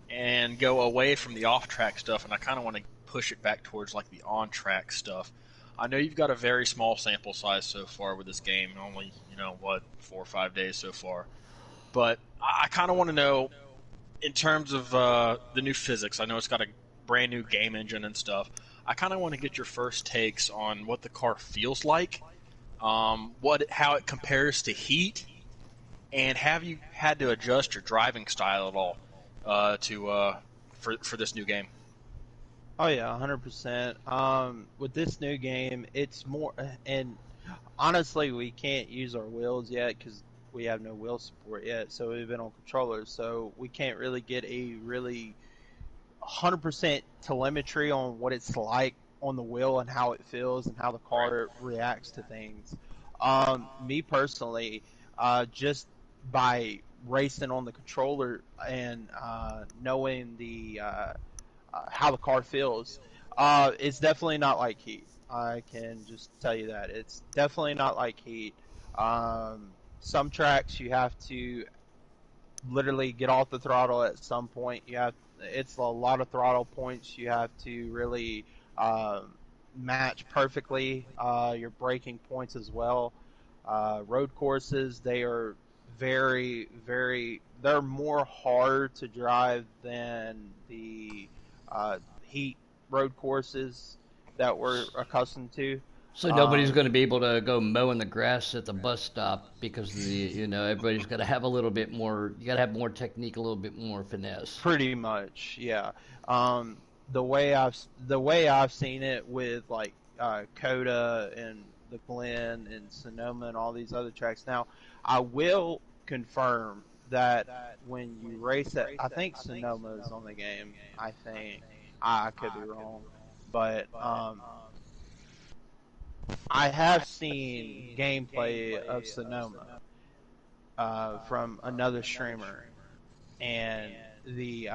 and go away from the off-track stuff, and I kind of want to push it back towards like the on-track stuff. I know you've got a very small sample size so far with this game, only 4 or 5 days so far. But I kind of want to know, in terms of the new physics. I know it's got a brand new game engine and stuff. I kind of want to get your first takes on what the car feels like, how it compares to Heat, and have you had to adjust your driving style at all for this new game? Oh yeah, 100%. With this new game, it's more, and honestly, we can't use our wheels yet because we have no wheel support yet. So we've been on controllers, so we can't really get a really 100% telemetry on what it's like on the wheel and how it feels and how the car reacts to things. Me personally, just by racing on the controller and knowing the how the car feels, it's definitely not like Heat. I can just tell you that it's definitely not like Heat. Some tracks you have to literally get off the throttle at some point. It's a lot of throttle points. You have to really match perfectly your braking points as well. Road courses, they are very, very. They're more hard to drive than the Heat road courses that we're accustomed to. So nobody's going to be able to go mowing the grass at the bus stop because everybody's got to have a little bit more. You got to have more technique, a little bit more finesse. Pretty much, yeah. The way I've seen it with like Coda and the Glen and Sonoma and all these other tracks. Now, I will confirm that when you race at, I think Sonoma is on the game. I think I could be wrong, but I have seen gameplay of Sonoma from another streamer, and the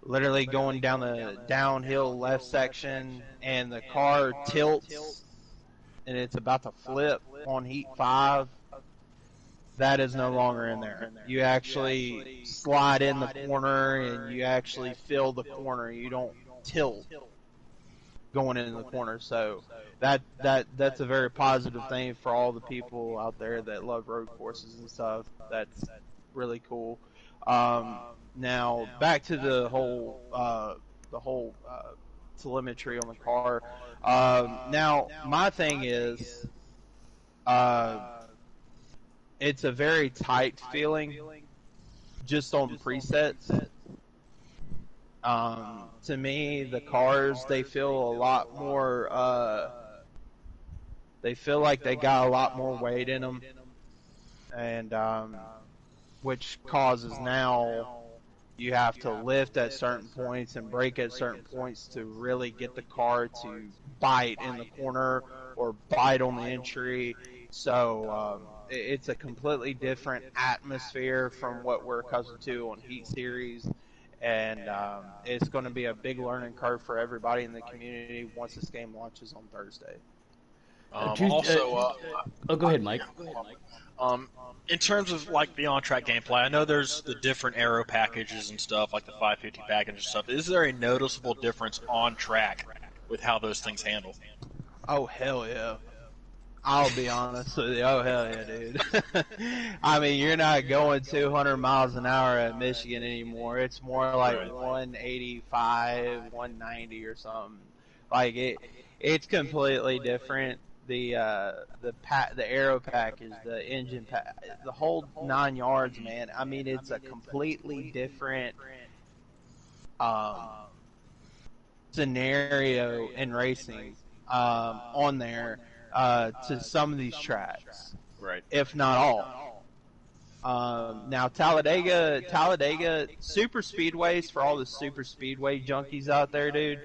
literally going down the downhill left section, and the car tilts, and it's about to flip on Heat 5. That is no longer in there. You actually slide in the corner, and you actually fill the corner. You don't tilt going into the corner. So that's a very positive thing for all the people out there that love road courses and stuff. That's really cool. Now back to the whole telemetry on the car. Now my thing is, it's a very tight feeling just on presets. To me, the cars, they feel a lot more, they feel like they got a lot more weight in them, and which causes now you have to lift at certain points and brake at certain points to really get the car to bite in the corner or bite on the entry. So it's a completely different atmosphere from what we're accustomed to on Heat Series. And it's going to be a big learning curve for everybody in the community once this game launches on Thursday. Go ahead, Mike. In terms of like the on-track gameplay, I know there's the different aero packages and stuff, like the 550 package and stuff. Is there a noticeable difference on track with how those things handle? Oh, hell yeah. I'll be honest with you. Oh, hell yeah, dude. I mean, you're not going 200 miles an hour at Michigan anymore. It's more like 185, 190 or something. Like, it's completely different. The aero package, the engine pack, the whole 9 yards, man. I mean, it's a completely different scenario in racing on there. To some of these tracks, right? If not all. Now Talladega super speedways, for all the super speedway junkies out there, dude,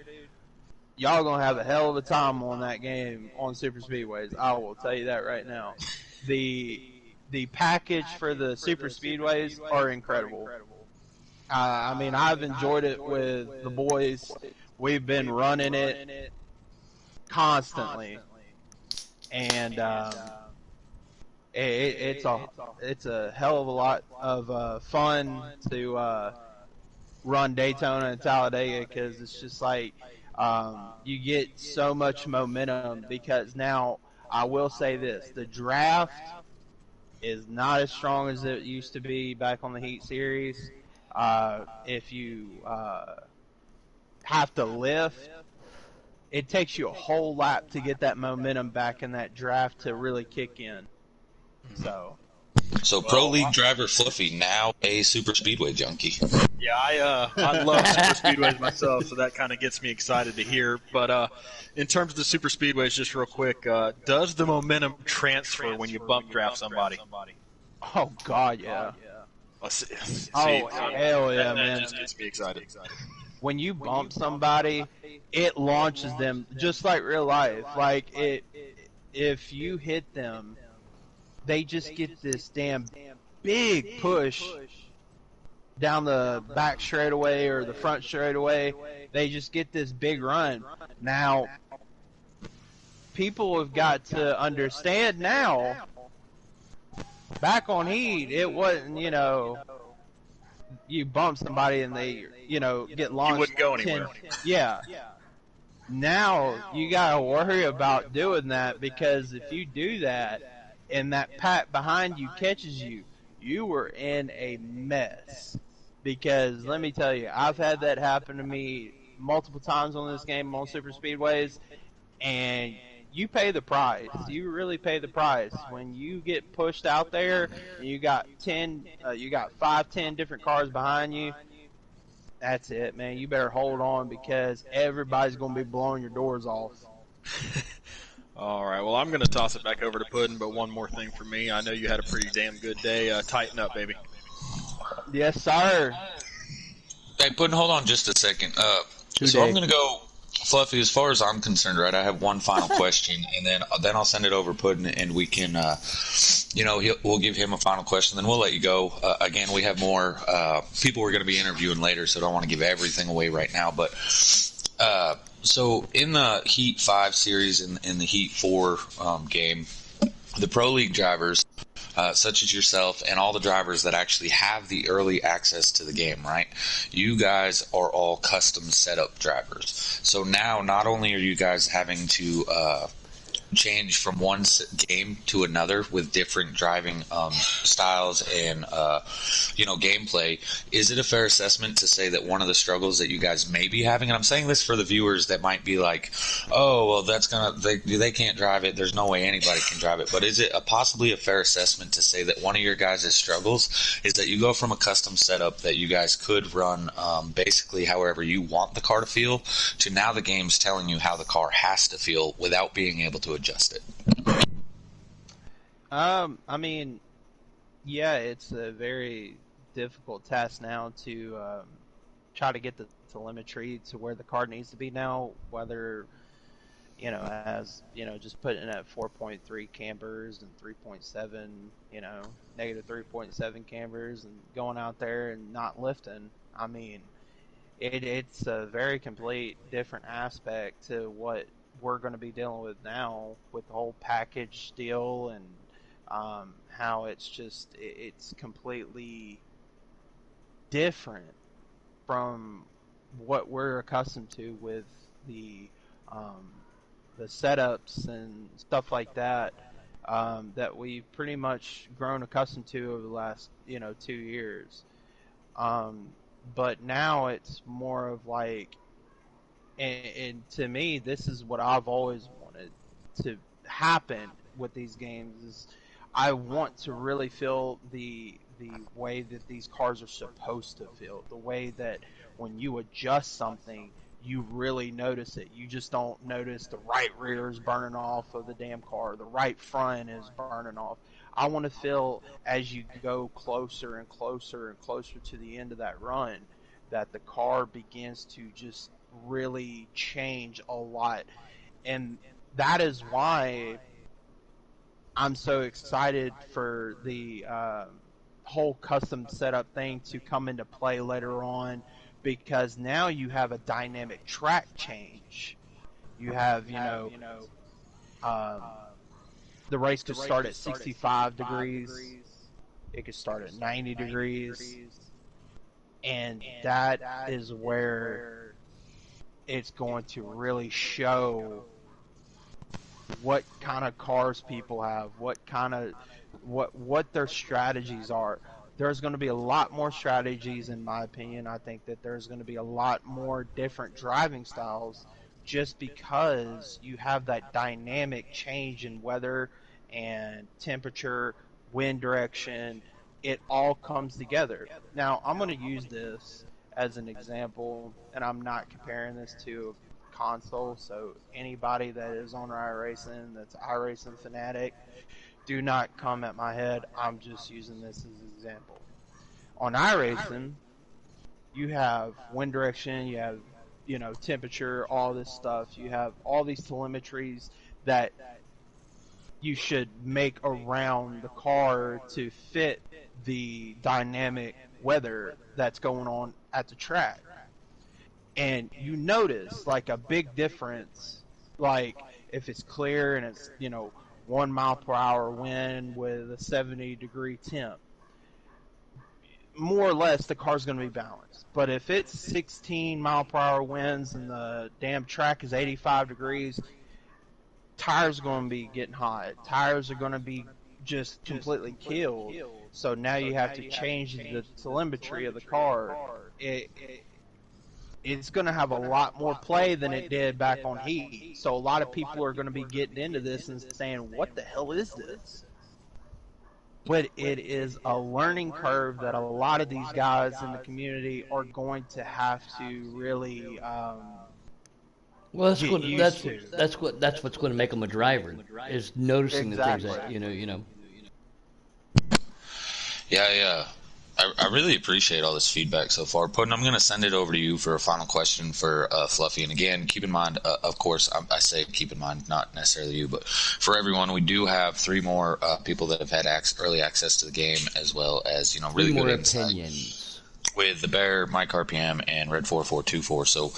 y'all gonna have a hell of a time on that game on super speedways. I will tell you that right now. The package for the super speedways are incredible. I mean, I've enjoyed it with the boys. We've been running it constantly. And it's a hell of a lot of fun to run Daytona and Talladega, because it's just like you get so much momentum. Because now I will say this: the draft is not as strong as it used to be back on the Heat Series. If you have to lift, it takes you a whole lap to get that momentum back in that draft to really kick in. So Pro League driver Fluffy, now a super speedway junkie. Yeah, I love super speedways myself, so that kind of gets me excited to hear. But in terms of the super speedways, just real quick, does the momentum transfer when you bump draft somebody? Oh God, yeah. Hell yeah, man! That just gets me excited. When you bump somebody, it launches them just like real life. Like if you hit them, they just get this damn big push down the back straightaway or the front straightaway. They just get this big run. Now, people have got to understand now. Back on Heat, it wasn't, you bump somebody and they, get launched. You wouldn't go anywhere. Yeah. Now you gotta worry about doing that, because if you do that and that pack behind you catches you, you were in a mess. Because let me tell you, I've had that happen to me multiple times on this game on super speedways. and you pay the price. You really pay the price when you get pushed out there and you got 5, 10 different cars behind you. That's it, man. You better hold on because everybody's going to be blowing your doors off. All right. Well, I'm going to toss it back over to Puddin', but one more thing for me. I know you had a pretty damn good day. Tighten up, baby. Yes, sir. Hey, Puddin', hold on just a second. So Today. I'm going to go, Fluffy, as far as I'm concerned, right, I have one final question, and then I'll send it over Puddin', and we can, we'll give him a final question, then we'll let you go. Again, we have more people we're going to be interviewing later, so I don't want to give everything away right now, but so in the Heat 5 series, in the Heat 4 game, the Pro League drivers, such as yourself and all the drivers that actually have the early access to the game, right? You guys are all custom setup drivers. So now not only are you guys having to change from one game to another with different driving styles and gameplay, is it a fair assessment to say that one of the struggles that you guys may be having, and I'm saying this for the viewers that might be like, oh well, they can't drive it, there's no way anybody can drive it, but is it possibly a fair assessment to say that one of your guys' struggles is that you go from a custom setup that you guys could run basically however you want the car to feel, to now the game's telling you how the car has to feel without being able to adjust it? I mean, yeah, it's a very difficult task now to try to get the telemetry to where the car needs to be now, whether, just putting it at 4.3 cambers and 3.7, negative 3.7 cambers and going out there and not lifting. I mean, it's a very complete different aspect to what we're going to be dealing with now with the whole package deal and how it's completely different from what we're accustomed to with the setups and stuff like that that we've pretty much grown accustomed to over the last 2 years. But now it's more of like, and to me, this is what I've always wanted to happen with these games. Is I want to really feel the way that these cars are supposed to feel. The way that when you adjust something, you really notice it. You just don't notice the right rear is burning off of the damn car. The right front is burning off. I want to feel as you go closer and closer and closer to the end of that run that the car begins to just really change a lot. And that is why I'm so excited for the whole custom setup thing to come into play later on, because now you have a dynamic track change. You have, the race could start at 65 degrees. It could start at 90 degrees. And that is where it's going to really show what kind of cars people have, what their strategies are. There's going to be a lot more strategies, in my opinion. I think that there's going to be a lot more different driving styles just because you have that dynamic change in weather and temperature, wind direction. It all comes together. Now, I'm going to use this as an example, and I'm not comparing this to a console, so anybody that is on iRacing, that's iRacing fanatic, do not come at my head. I'm just using this as an example. On iRacing, you have wind direction, you have, temperature, all this stuff. You have all these telemetries that you should make around the car to fit the dynamic weather that's going on at the track. And you notice like a big difference, like if it's clear and it's 1 mile per hour wind with a 70-degree temp, more or less the car's going to be balanced. But if it's 16 mile per hour winds and the damn track is 85 degrees, tires are going to be getting hot. Tires are going to be just completely killed. So now you have to change the telemetry of the car. it's going to have a lot more play than it did back on Heat. So a lot of people are going to be getting into this and saying, what the hell is this? But it is a learning curve that a lot of these guys in the community are going to have to really Well, that's get good. used to. That's what's going to make them a driver is noticing the things Exactly. that you know. Yeah, yeah. I really appreciate all this feedback so far. Puddin', I'm going to send it over to you for a final question for Fluffy. And again, keep in mind, of course, I say keep in mind, not necessarily you, but for everyone, we do have 3 more people that have had early access to the game, as well as, you know, really More good insight opinions. with the Bear, Mike RPM, and Red 4424. So,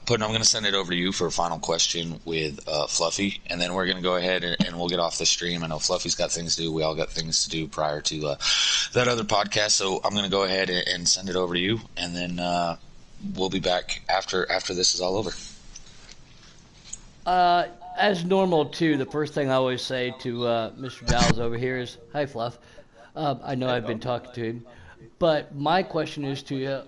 Puddin', I'm going to send it over to you for a final question with Fluffy, and then we're going to go ahead and we'll get off the stream. I know Fluffy's got things to do. We all got things to do prior to that other podcast. So I'm going to go ahead and send it over to you, and then we'll be back after this is all over. As normal, too, the first thing I always say to Mr. Giles over here is, "Hi, Fluff." I know I've been talking to him. But my question is to you,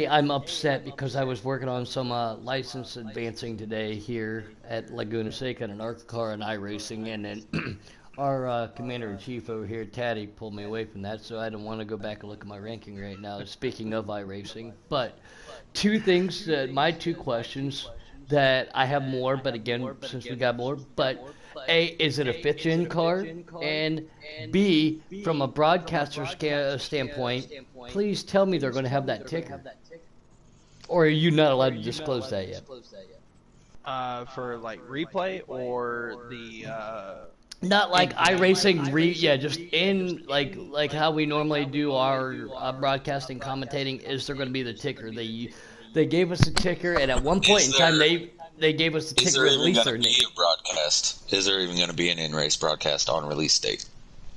I'm upset because I was working on some license advancing today here at Laguna Seca and ARCA car and iRacing, and then our commander-in-chief over here, Taddy, pulled me away from that, so I don't want to go back and look at my ranking right now, speaking of iRacing. But my 2 questions that I have more, but again, since we got more, but A, is it a 5th-gen car? And B, from a broadcaster standpoint, please tell me they're going to have that ticker. Or are you not allowed to disclose that yet? For like replay or the Not like iRacing, just in like how we normally do our broadcasting commentating. Is there going to be the ticker? They gave us a ticker, and at one point in time, they gave us the Is ticker there with even release going their to name. be a broadcast? Is there even going to be an in-race broadcast on release date?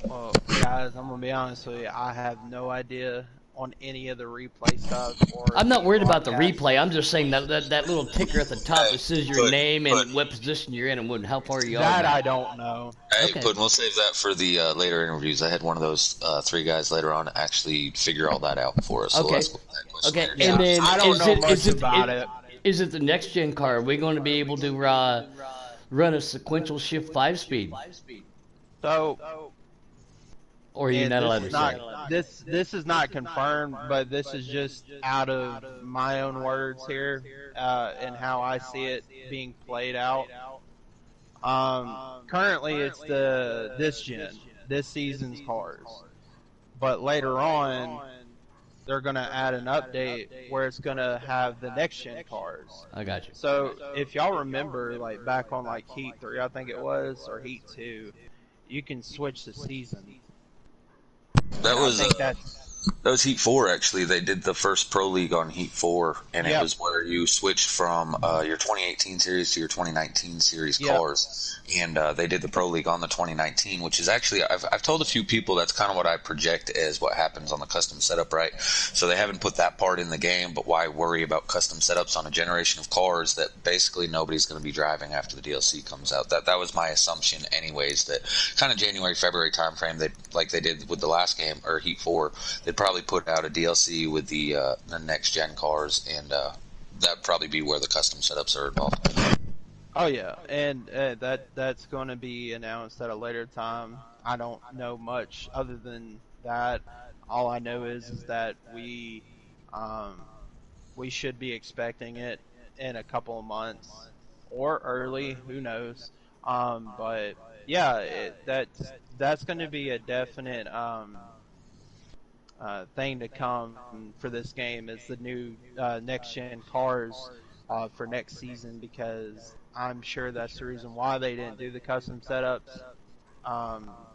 Well, guys, I'm gonna be honest with you. I have no idea on any of the replay stuff. Or I'm not the worried about the broadcast. replay. I'm just saying that little ticker at the top that says your Puddin', name and Puddin'. what position you're in and how far you are. That Man. I don't know. Hey, Okay. Puddin', we'll save that for the later interviews. I had one of those 3 guys later on actually figure all that out for us. So Okay. let's put that question Okay, later. and then I don't know much about it. Is it the next gen car? Are we going to be able to run a sequential shift 5-speed? So, Or are you and not this allowed to is say? not this is not confirmed, but this is just out of my own words here, and how I see it being played out. Currently, it's this season's cars, but later on, they're going to add an update where it's going to have the next gen cars. I got you. So if y'all remember, like back on like Heat 3, I think it was, or Heat 2, you can switch the season. That was I think that's That was Heat 4, actually. They did the first Pro League on Heat 4, and it was where you switched from your 2018 series to your 2019 series cars. And they did the Pro League on the 2019, which is actually, I've told a few people that's kind of what I project as what happens on the custom setup, right? So they haven't put that part in the game, but why worry about custom setups on a generation of cars that basically nobody's going to be driving after the DLC comes out? That was my assumption anyways, that kind of January, February timeframe, like they did with the last game, or Heat 4, they'd probably put out a DLC with the next gen cars, and that'd probably be where the custom setups are involved. Oh yeah, and that's going to be announced at a later time. I don't know much other than that. All I know is that we should be expecting it in a couple of months or early. Who knows? But yeah, that's going to be a definite thing to come for this game is the new next gen cars for next season, because I'm sure that's the reason why they didn't do the custom setups,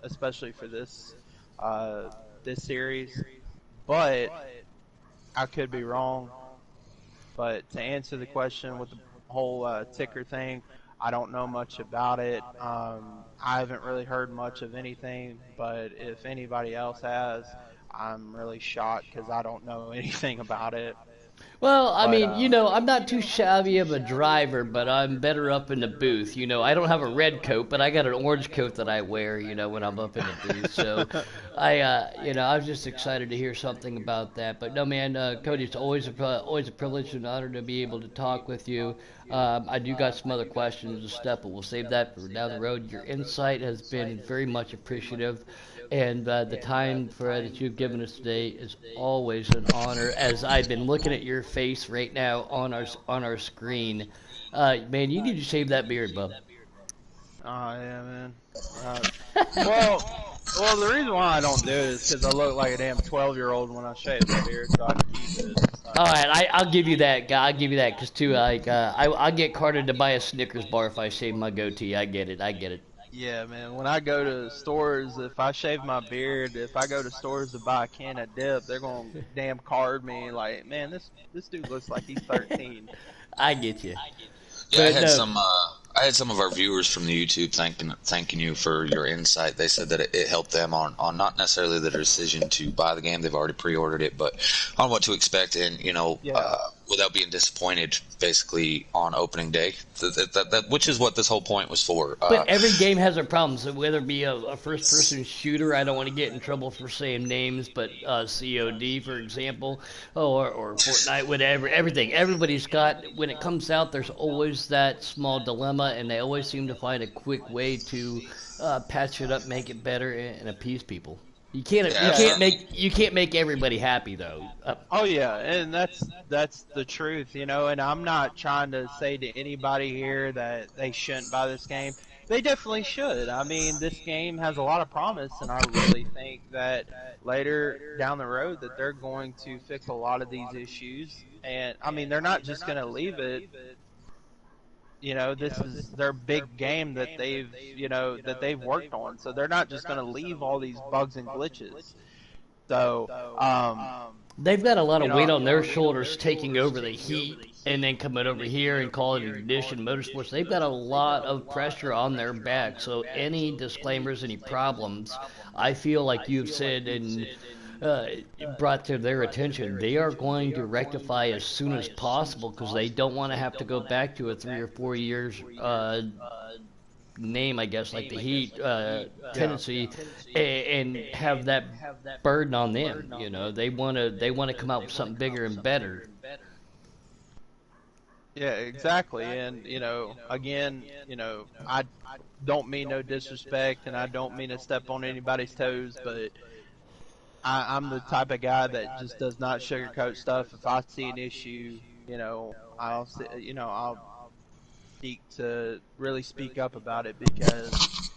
especially for this series. But I could be wrong. But to answer the question with the whole ticker thing, I don't know much about it. I haven't really heard much of anything, but if anybody else has, I'm really shocked because I don't know anything about it. Well, I But mean, I'm not too shabby of a driver, but I'm better up in the booth. I don't have a red coat, but I got an orange coat that I wear, when I'm up in the booth. So I was just excited to hear something about that. But no, man, Cody, it's always a privilege and honor to be able to talk with you. I do got some other questions and stuff, but we'll save that for down the road. Your insight has been very much appreciative. And the time that you've given us today is always an honor. As I've been looking at your face right now on our screen, man, you need to shave that beard, bub. Oh yeah, man. Uh, well, the reason why I don't do it is because I look like a damn 12-year-old when I shave my beard, so I keep it. All right, I'll give you that, guy. I'll give you that, cause too, like, I'll get Carter to buy a Snickers bar if I shave my goatee. I get it. I get it. Yeah, man. When I go to stores, if I shave my beard, if I go to stores to buy a can of dip, they're gonna damn card me like, man, this dude looks like he's 13. I get you. Yeah, But no, I had some of our viewers from the YouTube thanking you for your insight. They said that it helped them on not necessarily the decision to buy the game; they've already pre-ordered it, but on what to expect, and Yeah. without being disappointed, basically on opening day. Which is what this whole point was for. but every game has their problems. So whether it be a first-person shooter, I don't want to get in trouble for saying names, but COD, for example, or Fortnite, whatever, everything. Everybody's got, when it comes out, there's always that small dilemma, and they always seem to find a quick way to patch it up, make it better, and appease people. You can't make everybody happy though. Oh yeah, and that's the truth, and I'm not trying to say to anybody here that they shouldn't buy this game. They definitely should. I mean, this game has a lot of promise, and I really think that later down the road that they're going to fix a lot of these issues. And I mean, they're not just going to leave it. This is their big game that they've worked on. So they're not just going to leave all these bugs and glitches. So, They've got a lot of weight on their shoulders taking over the heat and then coming over here and calling it Ignition Motorsports. They've got a lot of pressure on their back. So any disclaimers, any problems, I feel like you've said and brought to their attention, they are going to rectify as soon as possible because they don't want to have to go back to a 3 or 4 years name, I guess, like the Heat tendency, and have that burden on them. They want to come out with something bigger and better. yeah, exactly. And again, I don't mean no disrespect, and I don't mean to step on anybody's toes, but I'm the type of guy that just does not sugarcoat stuff. If I see an issue, I'll seek to really speak up about it because,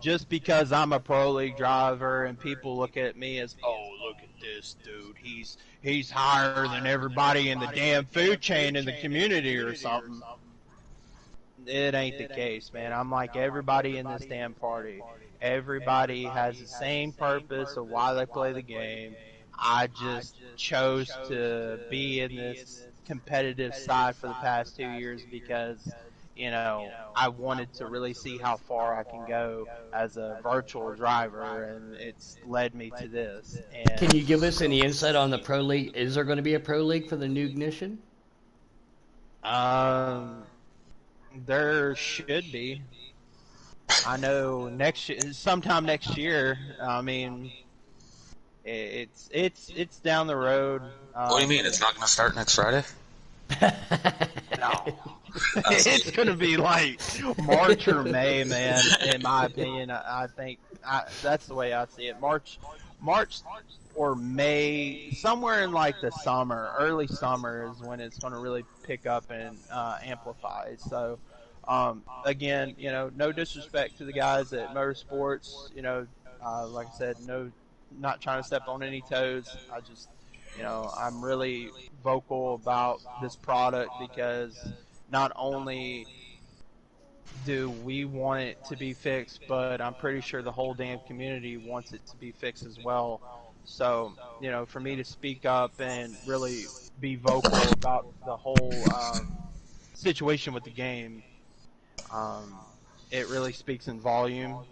just because I'm a pro league driver and people look at me as, oh, look at this dude, he's higher than everybody in the damn food chain in the community or something. It ain't the case, man. I'm like everybody in this damn party. Everybody has the same purpose of why they play the game. I just chose to be in this competitive side for the past 2 years because, I wanted to really see how far I can go as a virtual driver, and it's led me to this. Can And you give us any insight on the pro league? Is there going to be a pro league for the new Ignition? um, there should be. I know sometime next year. I mean, it's down the road. What do you mean? It's not going to start next Friday? No, it's gonna be like March or May, man. In my opinion, I think that's the way I see it. March or May, somewhere in like the summer, early summer is when it's gonna really pick up and amplify. So. Again, no disrespect to the guys at Motorsports. Like I said, no, not trying to step on any toes. I just, I'm really vocal about this product because not only do we want it to be fixed, but I'm pretty sure the whole damn community wants it to be fixed as well. So, for me to speak up and really be vocal about the whole situation with the game. Um, it really speaks in volume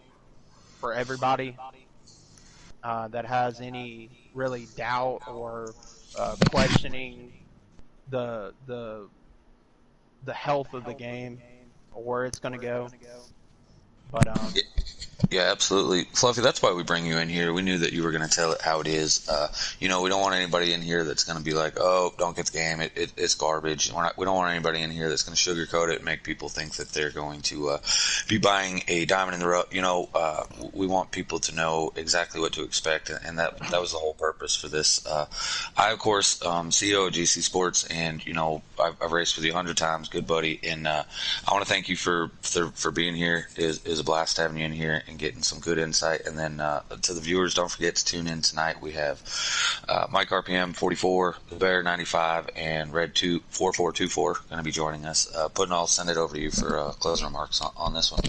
for everybody that has any really doubt or questioning the health of the game or where it's going to go. But Yeah, absolutely. Fluffy, that's why we bring you in here. We knew that you were going to tell it how it is. We don't want anybody in here that's going to be like, oh, don't get the game. It's garbage. We don't want anybody in here that's going to sugarcoat it and make people think that they're going to be buying a diamond in the rough. We want people to know exactly what to expect, and that was the whole purpose for this. I, of course, CEO of GC Sports, and, I've raced with you 100 times, good buddy, and I want to thank you for being here. It is a blast having you in here and getting some good insight. And then to the viewers, don't forget to tune in tonight. We have Mike RPM 44, the Bear 95, and Red 4424 going to be joining us. Puddin', I'll send it over to you for closing remarks on this one.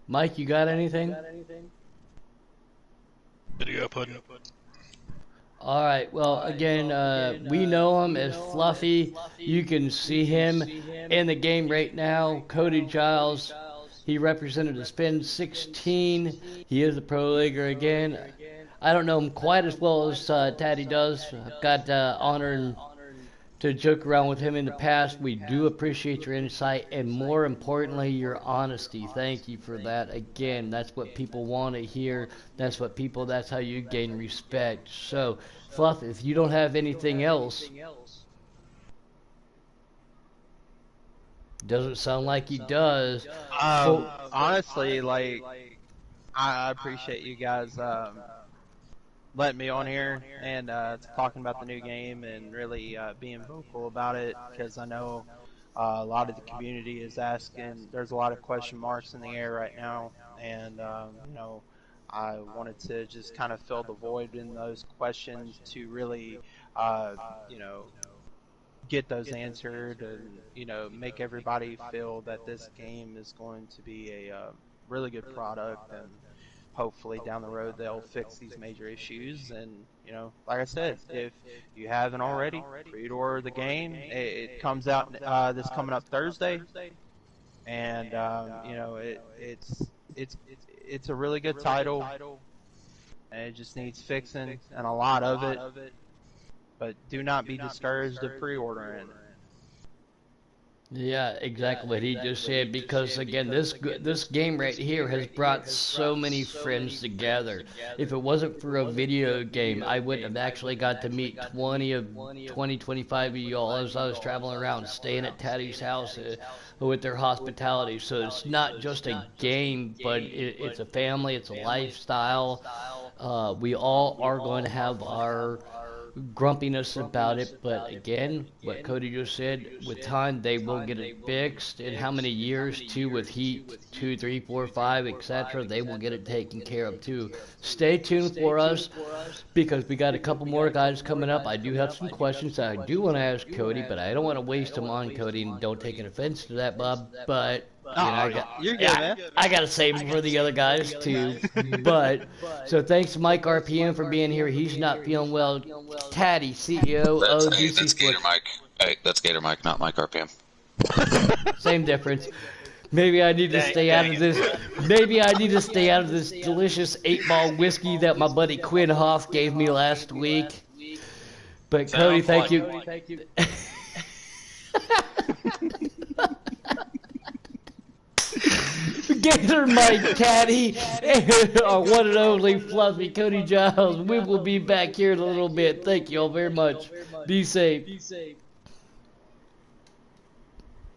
Mike, you got anything? Good to go, Puddin'. All right. Well, again, we know him as Fluffy. You can see him in the game right now. Cody Giles. He represented the Spin 16. He is a pro leaguer again. I don't know him quite as well as Taddy does. I've got honor to joke around with him in the past. We do appreciate your insight and, more importantly, your honesty. Thank you for that. Again, that's what people want to hear. That's how you gain respect. So, Fluff, if you don't have anything else, doesn't sound like he does. Honestly, I appreciate you guys letting me on here and talking about the new game and really being vocal about it, because I know a lot of the community is asking. There's a lot of question marks in the air right now, and I wanted to just kind of fill the void in those questions to really get those answered and make everybody feel that this game is going to be a really good product, and hopefully down the road they'll fix these major issues. And like I said, if you haven't already, pre-order the game. It comes out this coming up Thursday, and it's a really good title, and it just needs fixing and a lot of it. But do not be discouraged of pre-ordering. Yeah, exactly what he just said, because again, this game right here has brought so many friends together. If it wasn't for a video game, I wouldn't have actually got to meet 25 of you all as I was traveling around, staying at Taddy's house with their hospitality. So it's not just a game, but it's a family, it's a lifestyle. We all are going to have our grumpiness about it, but again, what Cody just said, with time they will get it fixed. In how many years, too, with heat 2, 3, 4, 5, etc., they will get it taken care of too. Stay tuned for us, because we got a couple more guys coming up. I do have some questions that I do want to ask Cody, but I don't want to waste them on Cody, and don't take an offense to that, Bob, but you're good, man. I gotta save him for the other guys too. But so thanks to Mike RPM for being here. He's not feeling well. Taddy, CEO of GC That's Gator Mike. Hey, that's Gator Mike, not Mike RPM. Same difference. Maybe I need to stay out of this. Maybe I need to stay out of this delicious 8-ball whiskey that my buddy Quinn Hoff gave me last week. But Cody, thank you. Gator Mike, Taddy, and our one and only Fluffy Cody Giles. We will be back here in a little bit. Thank you all very much. Be safe.